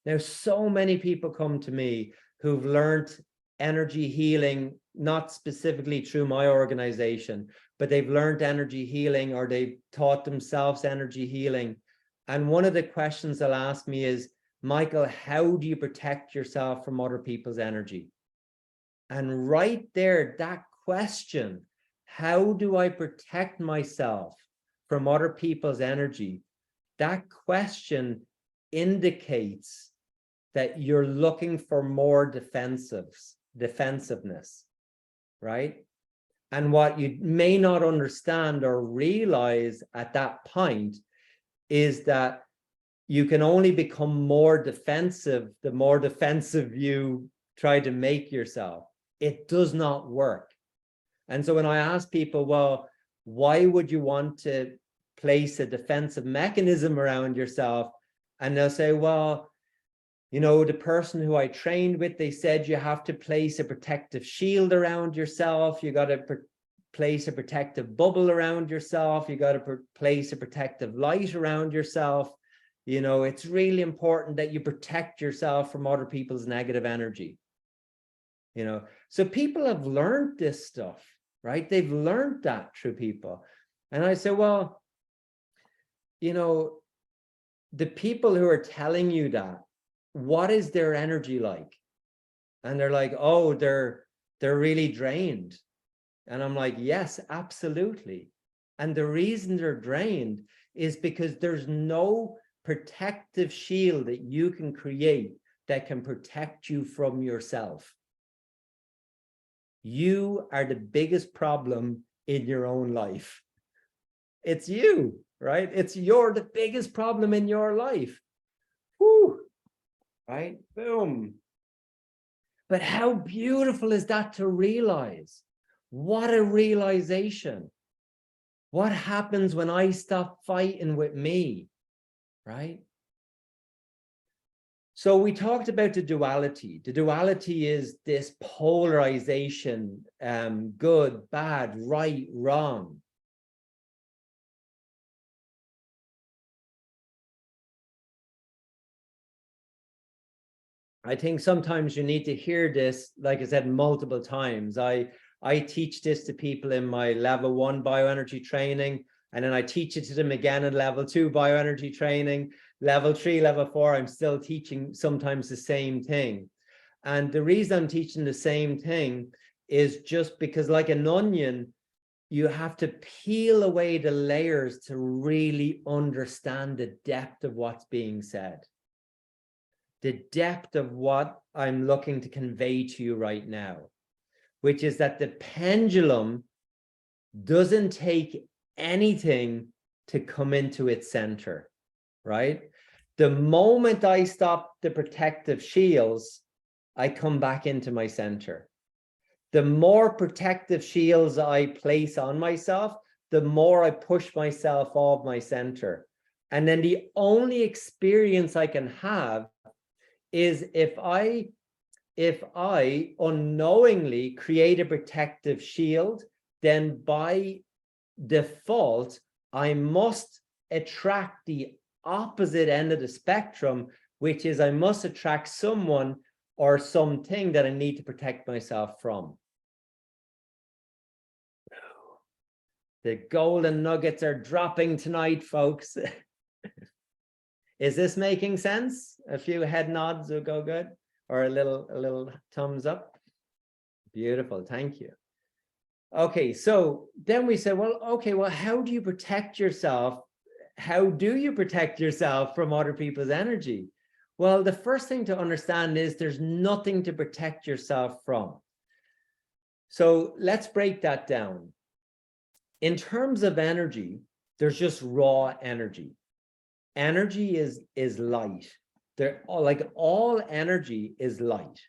Now, so many people come to me who've learned energy healing, not specifically through my organization, but they've learned energy healing or they've taught themselves energy healing. And one of the questions they'll ask me is, Michael, how do you protect yourself from other people's energy? And right there, that question How do I protect myself from other people's energy? That question indicates that you're looking for more defensiveness, right? And what you may not understand or realize at that point is that you can only become more defensive the more defensive you try to make yourself. It does not work. And so when I ask people, well, why would you want to place a defensive mechanism around yourself? And they'll say, well, you know, the person who I trained with, they said you have to place a protective shield around yourself. You got to place a protective bubble around yourself. You got to place a protective light around yourself. You know, it's really important that you protect yourself from other people's negative energy. You know, so people have learned this stuff, right? They've learned that through people. And I say, well, you know, the people who are telling you that, what is their energy like? And they're like, oh, they're really drained. And I'm like, yes, absolutely. And the reason they're drained is because there's no protective shield that you can create that can protect you from yourself. You are the biggest problem in your own life. It's you, right? You're the biggest problem in your life. Whew. Right? Boom. But how beautiful is that to realize? What a realization. What happens when I stop fighting with me, right? So we talked about the duality. The duality is this polarization, good, bad, right, wrong. I think sometimes you need to hear this, like I said, multiple times. I teach this to people in my level 1 bioenergy training, and then I teach it to them again in level 2 bioenergy training, level 3, level 4, I'm still teaching sometimes the same thing. And the reason I'm teaching the same thing is just because, like an onion, you have to peel away the layers to really understand the depth of what's being said. The depth of what I'm looking to convey to you right now, which is that the pendulum doesn't take anything to come into its center, right? The moment I stop the protective shields, I come back into my center. The more protective shields I place on myself, the more I push myself off my center. And then the only experience I can have is if I unknowingly create a protective shield, then by default, I must attract the opposite end of the spectrum, which is I must attract someone or something that I need to protect myself from. The golden nuggets are dropping tonight, folks. Is this making sense? A few head nods will go good, or a little thumbs up. Beautiful, thank you. Okay, so then we said, well, okay, well, how do you protect yourself? How do you protect yourself from other people's energy? Well, the first thing to understand is there's nothing to protect yourself from. So let's break that down. In terms of energy, there's just raw energy. Energy is light. Like all energy is light,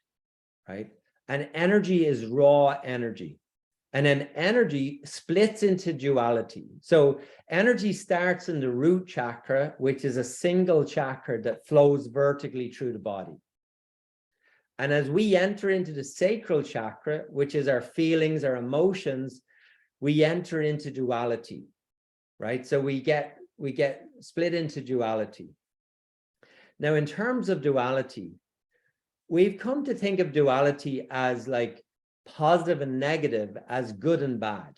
right? And energy is raw energy. And then energy splits into duality. So energy starts in the root chakra, which is a single chakra that flows vertically through the body. And as we enter into the sacral chakra, which is our feelings, our emotions, we enter into duality, right? So we get split into duality. Now, in terms of duality, we've come to think of duality as like positive and negative, as good and bad.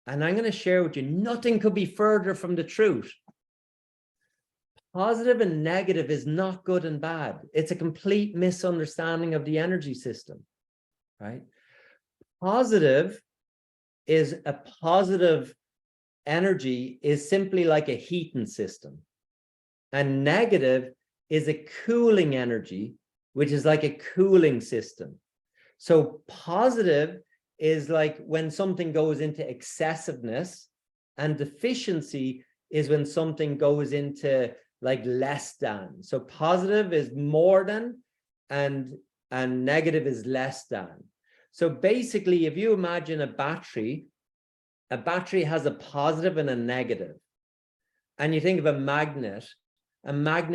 And I'm going to share with you, nothing could be further from the truth. Positive and negative is not good and bad. It's a complete misunderstanding of the energy system, right? Positive is a positive energy is simply like a heating system, and negative is a cooling energy, which is like a cooling system. So positive is like when something goes into excessiveness, and deficiency is when something goes into like less than. So positive is more than, and negative is less than. So basically, if you imagine a battery has a positive and a negative. And you think of a magnet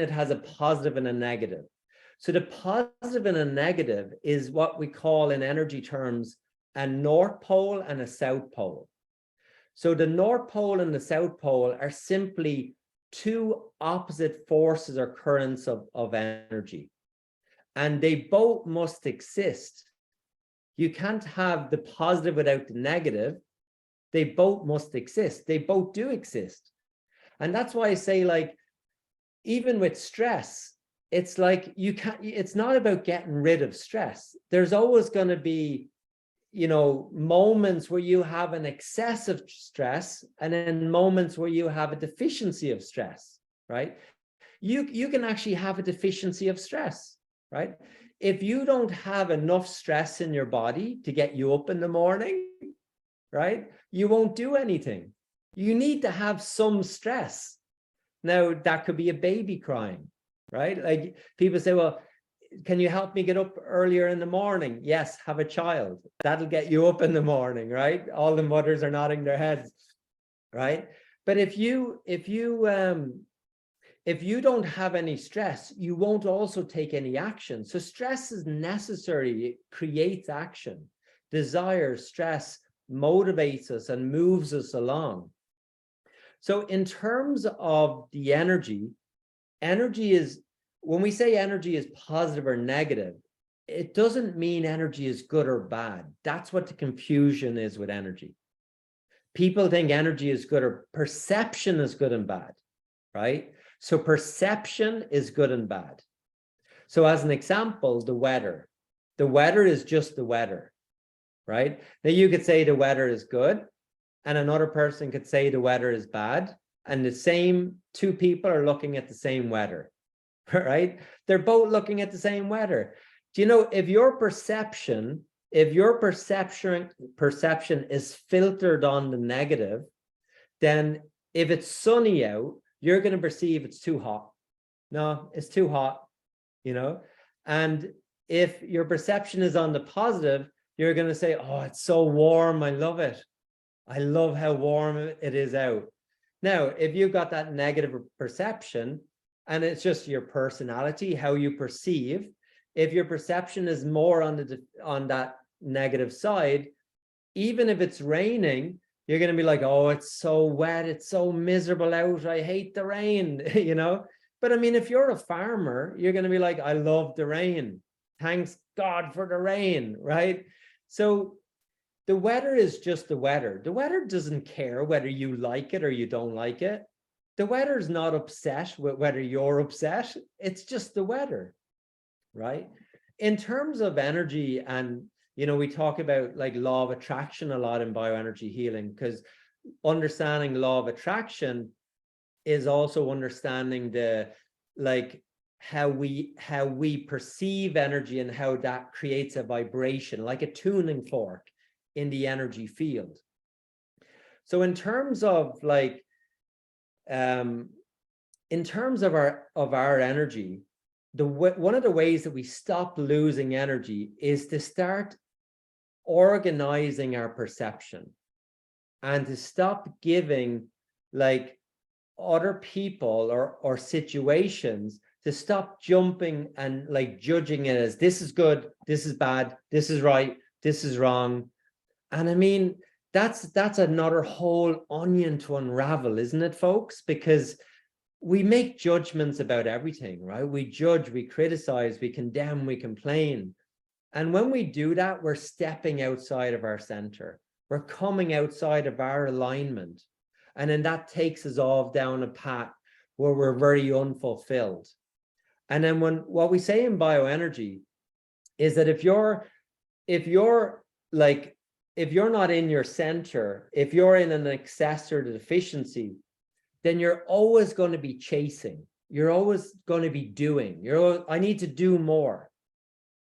has a positive and a negative. So the positive and a negative is what we call in energy terms a North Pole and a South Pole. So the North Pole and the South Pole are simply two opposite forces or currents of energy. And they both must exist. You can't have the positive without the negative. They both must exist. They both do exist. And that's why I say, like, even with stress, it's like it's not about getting rid of stress. There's always going to be, moments where you have an excessive stress, and then moments where you have a deficiency of stress, right? You can actually have a deficiency of stress, right? If you don't have enough stress in your body to get you up in the morning, right, you won't do anything. You need to have some stress. Now, that could be a baby crying, right? Like people say, well, can you help me get up earlier in the morning? Yes, have a child. That'll get you up in the morning, right? All the mothers are nodding their heads, right? But if you don't have any stress, you won't also take any action. So stress is necessary. It creates action. Desire, stress motivates us and moves us along. So in terms of the energy is, when we say energy is positive or negative, it doesn't mean energy is good or bad. That's what the confusion is with energy. People think energy is good, or perception is good and bad, right? So perception is good and bad. So as an example, the weather is just the weather, right? Now you could say the weather is good, and another person could say the weather is bad, and the same two people are looking at the same weather, right? They're both looking at the same weather. Do you know, if your perception is filtered on the negative, then if it's sunny out, you're going to perceive it's too hot. No, it's too hot, and if your perception is on the positive, you're going to say, oh, it's so warm. I love it. I love how warm it is out. Now, if you've got that negative perception, and it's just your personality, how you perceive, if your perception is more on that negative side, even if it's raining, you're going to be like, oh, it's so wet. It's so miserable out. I hate the rain, But I mean, if you're a farmer, you're going to be like, I love the rain. Thanks God for the rain, right? So the weather is just the weather. The weather doesn't care whether you like it or you don't like it. The weather is not upset with whether you're upset. It's just the weather, right? In terms of energy, and we talk about like law of attraction a lot in bioenergy healing, because understanding law of attraction is also understanding the how we perceive energy, and how that creates a vibration, like a tuning fork in the energy field. So in terms of our energy, one of the ways that we stop losing energy is to start organizing our perception, and to stop giving other people or situations, to stop jumping and judging it as this is good, this is bad, this is right, this is wrong. And I mean, that's another whole onion to unravel, isn't it, folks? Because we make judgments about everything, right? We judge, we criticize, we condemn, we complain. And when we do that, we're stepping outside of our center. We're coming outside of our alignment. And then that takes us all down a path where we're very unfulfilled. And then what we say in bioenergy is that if you're if you're not in your center, if you're in an excess or deficiency, then you're always going to be chasing. You're always going to be doing. I need to do more,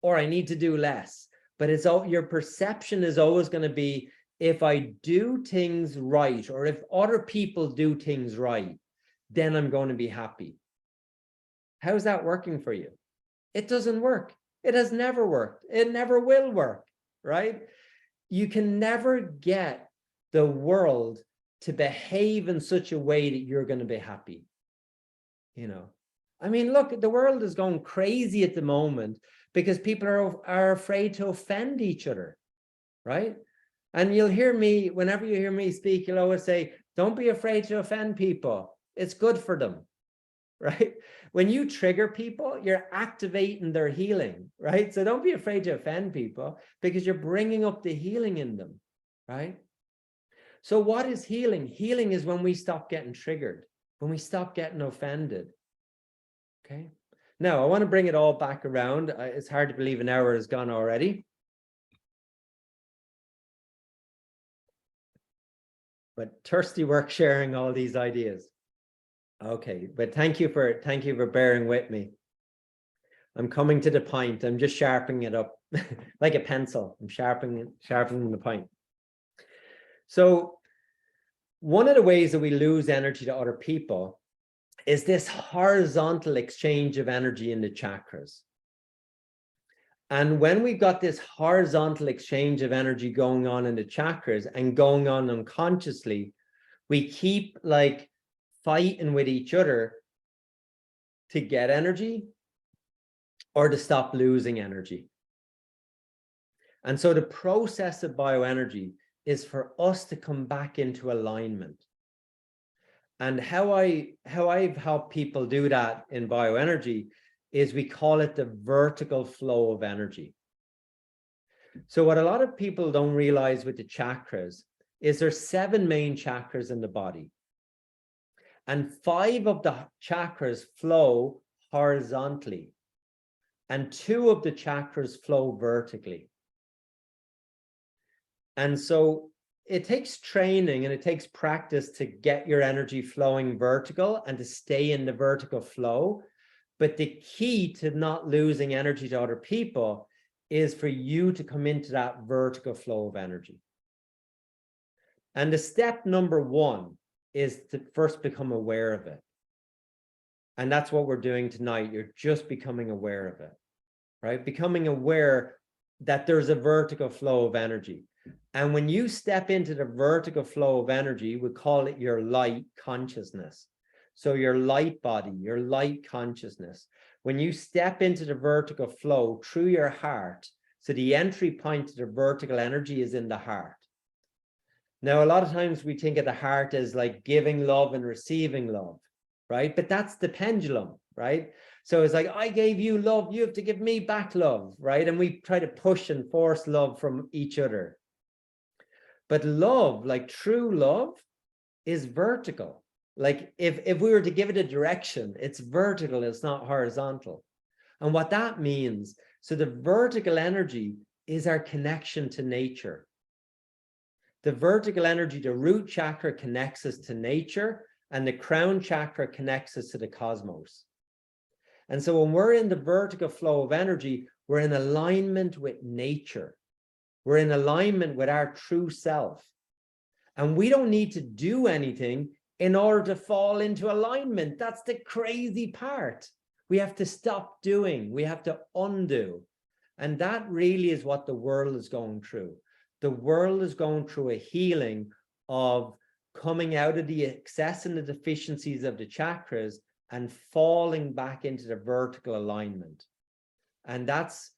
or I need to do less. But it's all, your perception is always going to be, if I do things right, or if other people do things right, then I'm going to be happy. How's that working for you? It doesn't work. It has never worked. It never will work, right? You can never get the world to behave in such a way that you're going to be happy. You know, I mean, look, the world is going crazy at the moment because people are afraid to offend each other, right? And you'll hear me, whenever you hear me speak, you'll always say, don't be afraid to offend people. It's good for them, right? When you trigger people, you're activating their healing, right? So don't be afraid to offend people because you're bringing up the healing in them, right? So what is healing? Healing is when we stop getting triggered, when we stop getting offended, okay? Now, I want to bring it all back around. It's hard to believe an hour has gone already. But thirsty work sharing all these ideas. Okay, but thank you for bearing with me. I'm coming to the point. I'm just sharpening it up like a pencil. I'm sharpening the point. So one of the ways that we lose energy to other people is this horizontal exchange of energy in the chakras. And when we've got this horizontal exchange of energy going on in the chakras and going on unconsciously, we keep like fighting with each other to get energy or to stop losing energy. And so the process of bioenergy is for us to come back into alignment. And how I've helped people do that in bioenergy is we call it the vertical flow of energy. So what a lot of people don't realize with the chakras is there's 7 main chakras in the body. And 5 of the chakras flow horizontally, and 2 of the chakras flow vertically. And so it takes training and it takes practice to get your energy flowing vertical and to stay in the vertical flow. But the key to not losing energy to other people is for you to come into that vertical flow of energy. And the step number 1 is to first become aware of it. And that's what we're doing tonight. You're just becoming aware of it, right? Becoming aware that there's a vertical flow of energy. And when you step into the vertical flow of energy, we call it your light consciousness. So your light body, your light consciousness. When you step into the vertical flow through your heart, so the entry point to the vertical energy is in the heart. Now, a lot of times we think of the heart as like giving love and receiving love, right? But that's the pendulum, right? So it's like, I gave you love, you have to give me back love, right? And we try to push and force love from each other. But love, like true love, is vertical. Like if we were to give it a direction, it's vertical, it's not horizontal. And what that means, so the vertical energy is our connection to nature. The vertical energy, the root chakra connects us to nature, and the crown chakra connects us to the cosmos. And so when we're in the vertical flow of energy, we're in alignment with nature. We're in alignment with our true self. And we don't need to do anything in order to fall into alignment. That's the crazy part. We have to stop doing. We have to undo. And that really is what the world is going through. The world is going through a healing of coming out of the excess and the deficiencies of the chakras and falling back into the vertical alignment. And that's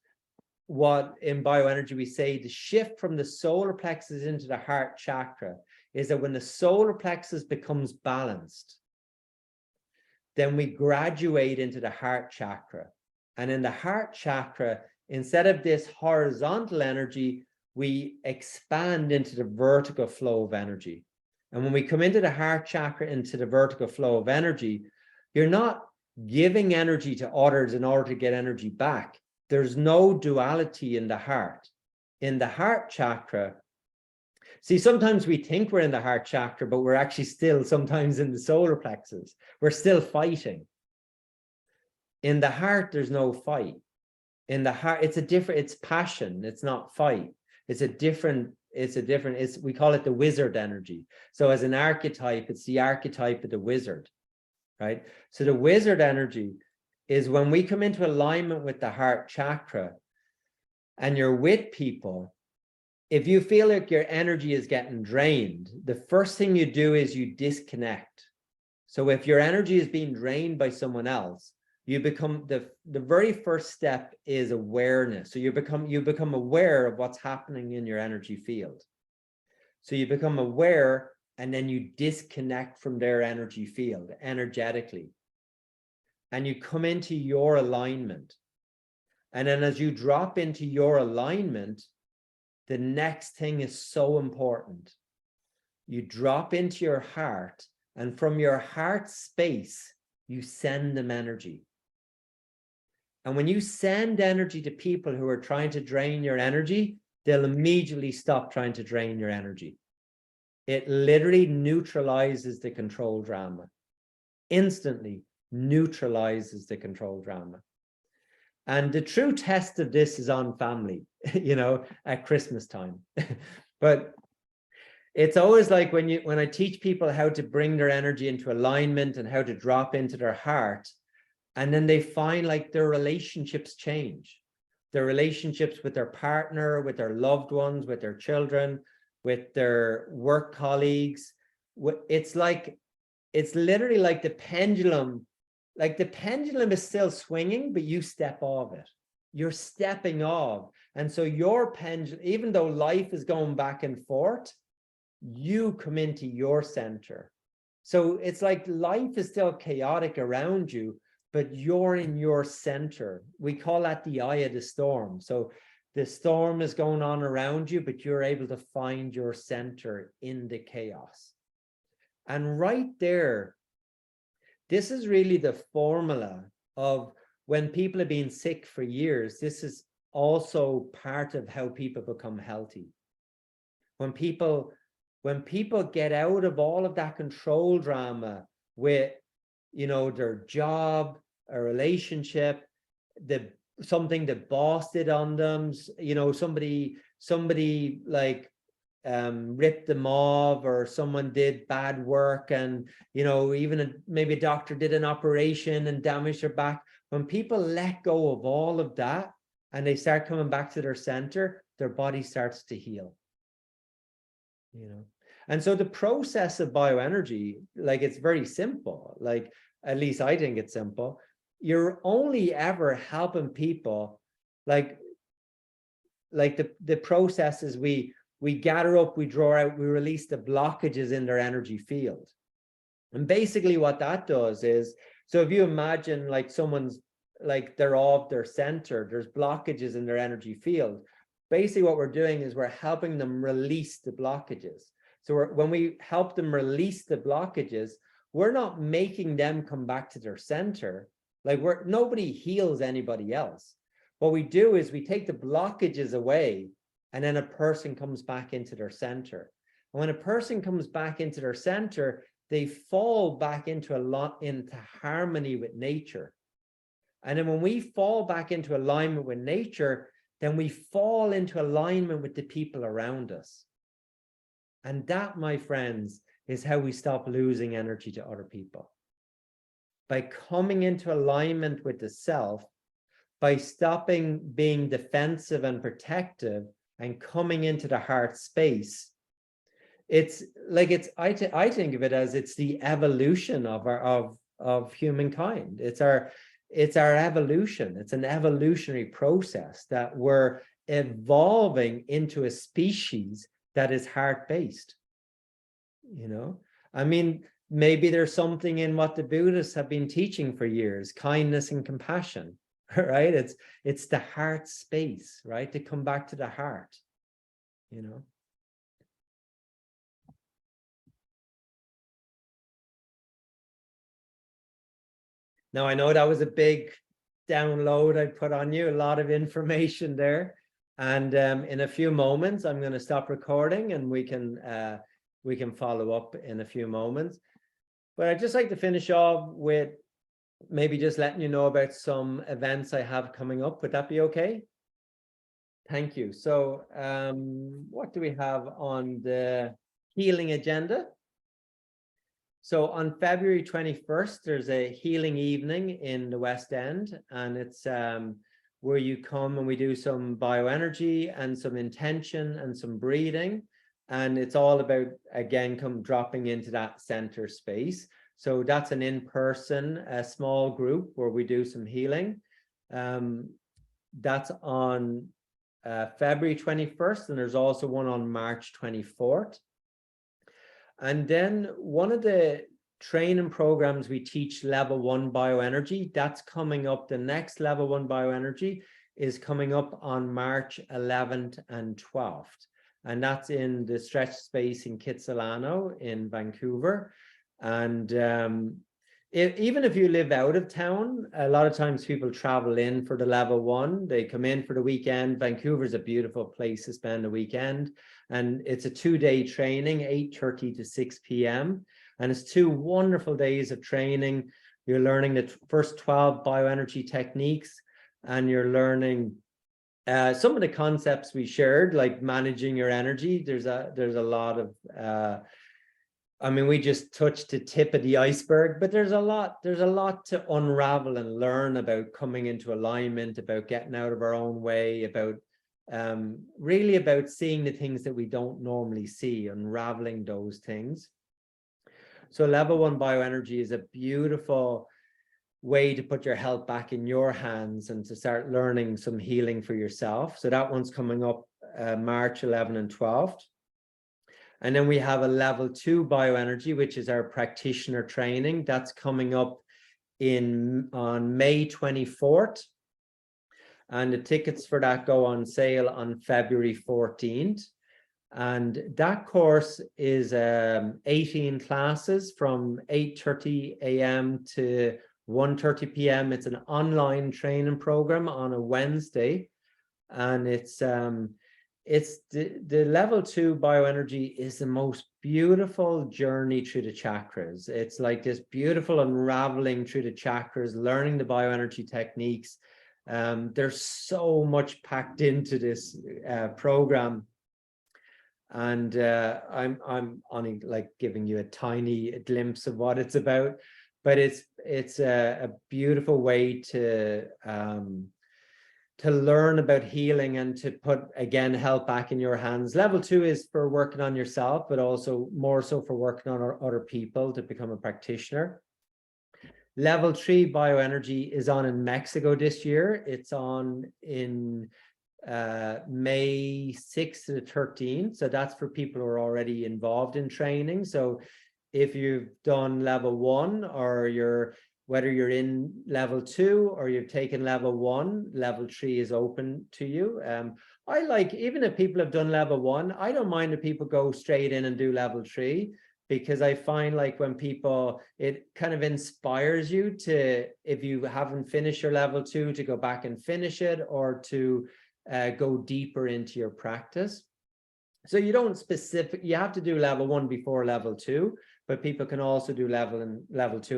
what in bioenergy we say the shift from the solar plexus into the heart chakra is that when the solar plexus becomes balanced, then we graduate into the heart chakra. And in the heart chakra, instead of this horizontal energy, we expand into the vertical flow of energy. And when we come into the heart chakra, into the vertical flow of energy, you're not giving energy to others in order to get energy back. There's no duality in the heart. In the heart chakra, See, sometimes we think we're in the heart chakra, but we're actually still sometimes in the solar plexus. We're still fighting. In the heart, there's no fight. In the heart, it's passion. It's not fight. We call it the wizard energy. So as an archetype, it's the archetype of the wizard, right? So the wizard energy is when we come into alignment with the heart chakra and you're with people. If you feel like your energy is getting drained, the first thing you do is you disconnect. So if your energy is being drained by someone else, you become the very first step is awareness. So you become aware of what's happening in your energy field. So you become aware and then you disconnect from their energy field energetically. And you come into your alignment. And then as you drop into your alignment, the next thing is so important. You drop into your heart, and from your heart space, you send them energy. And when you send energy to people who are trying to drain your energy, they'll immediately stop trying to drain your energy. It literally neutralizes the control drama. Instantly neutralizes the control drama. And the true test of this is on family, at Christmas time. But it's always like when I teach people how to bring their energy into alignment and how to drop into their heart, and then they find like their relationships change. Their relationships with their partner, with their loved ones, with their children, with their work colleagues. It's literally like the pendulum. Like the pendulum is still swinging, but you step off it. You're stepping off. And so your pendulum, even though life is going back and forth, you come into your center. So it's like life is still chaotic around you, but you're in your center. We call that the eye of the storm. So the storm is going on around you, but you're able to find your center in the chaos. And right there, this is really the formula of when people have been sick for years. This is also part of how people become healthy. When people get out of all of that control drama with, their job, a relationship, something the boss did on them, somebody like ripped them off, or someone did bad work, and even maybe a doctor did an operation and damaged their back. When people let go of all of that and they start coming back to their center, their body starts to heal. And so the process of bioenergy, like, it's very simple. Like, at least I think it's simple. You're only ever helping people, like the process is we gather up, we draw out, we release the blockages in their energy field. And basically what that does is, so if you imagine like someone's, like they're off their center, there's blockages in their energy field. Basically what we're doing is we're helping them release the blockages. So when we help them release the blockages, we're not making them come back to their center. Like, nobody heals anybody else. What we do is we take the blockages away, and then a person comes back into their center. And when a person comes back into their center, they fall back into harmony with nature. And then when we fall back into alignment with nature, then we fall into alignment with the people around us. And that, my friends, is how we stop losing energy to other people. By coming into alignment with the self, by stopping being defensive and protective and coming into the heart space. It's like, I think of it as it's the evolution of humankind. It's our evolution. It's an evolutionary process that we're evolving into a species that is heart-based. I mean, maybe there's something in what the Buddhists have been teaching for years, kindness and compassion, right? It's the heart space, right? To come back to the heart, Now, I know that was a big download I put on you, a lot of information there. And in a few moments, I'm going to stop recording and we can follow up in a few moments. But I'd just like to finish off with maybe just letting you know about some events I have coming up. Would that be okay? Thank you. So what do we have on the healing agenda? So on February 21st, there's a healing evening in the West End, and it's where you come and we do some bioenergy and some intention and some breathing. And it's all about, again, dropping into that center space. So that's an in-person, a small group where we do some healing. That's on February 21st, and there's also one on March 24th. And then one of the training programs we teach level 1 bioenergy, that's coming up. The next level 1 bioenergy is coming up on March 11th and 12th. And that's in the stretch space in Kitsilano in Vancouver. And even if you live out of town, a lot of times people travel in for the level 1. They come in for the weekend. Vancouver's a beautiful place to spend the weekend. And it's a 2-day training, 8:30 to 6 p.m. And it's 2 wonderful days of training. You're learning the first 12 bioenergy techniques, and you're learning some of the concepts we shared, like managing your energy. There's a lot of I mean, we just touched the tip of the iceberg, but there's a lot to unravel and learn about coming into alignment, about getting out of our own way, about really about seeing the things that we don't normally see, unraveling those things. So level 1 bioenergy is a beautiful way to put your health back in your hands and to start learning some healing for yourself. So that one's coming up March 11th and 12th. And then we have a level 2 bioenergy, which is our practitioner training. That's coming up on May 24th. And the tickets for that go on sale on February 14th. And that course is 18 classes from 8:30 a.m. to 1:30 p.m. It's an online training program on a Wednesday. And it's the level 2 bioenergy is the most beautiful journey through the chakras. It's like this beautiful unraveling through the chakras, learning the bioenergy techniques. There's so much packed into this program, and I'm only like giving you a tiny glimpse of what it's about, but it's a beautiful way to learn about healing and to put, again, health back in your hands. Level 2 is for working on yourself, but also more so for working on other people to become a practitioner. Level 3 bioenergy is on in Mexico this year. It's on in May 6th to the 13th. So that's for people who are already involved in training. So if you've done level 1 or whether you're in level 2 or you've taken level 1, level 3 is open to you. I like, even if people have done level 1, I don't mind if people go straight in and do level 3, because I find like when people, it kind of inspires you to, if you haven't finished your level 2, to go back and finish it, or to go deeper into your practice. So you have to do level 1 before level 2, but people can also do level 2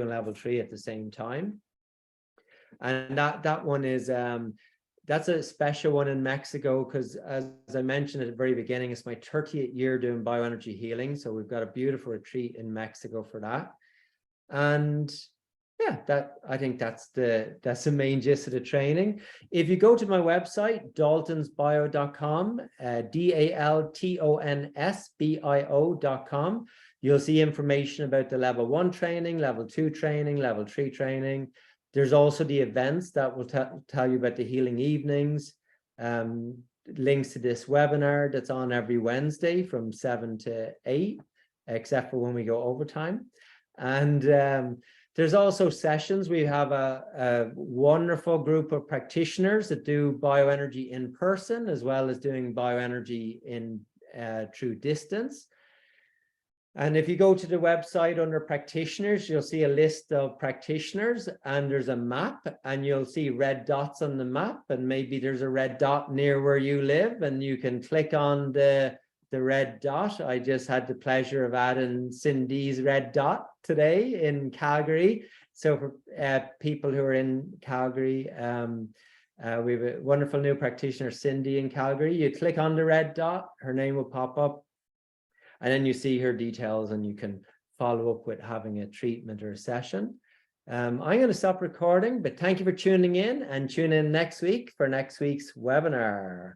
and level 3 at the same time. And that one is that's a special one in Mexico, because as I mentioned at the very beginning, it's my 30th year doing bioenergy healing. So we've got a beautiful retreat in Mexico for that. And yeah, I think that's the main gist of the training. If you go to my website, daltonsbio.com, DALTONSBIO.com, you'll see information about the level 1 training, level 2 training, level 3 training. There's also the events that will tell you about the healing evenings, links to this webinar that's on every Wednesday from 7 to 8, except for when we go overtime. And there's also sessions. We have a wonderful group of practitioners that do bioenergy in person, as well as doing bioenergy through distance. And if you go to the website under practitioners, you'll see a list of practitioners, and there's a map, and you'll see red dots on the map, and maybe there's a red dot near where you live, and you can click on the red dot. I just had the pleasure of adding Cindy's red dot today in Calgary. So for people who are in Calgary, we have a wonderful new practitioner, Cindy, in Calgary. You click on the red dot, her name will pop up, and then you see her details, and you can follow up with having a treatment or a session. I'm going to stop recording, but thank you for tuning in, and tune in next week for next week's webinar.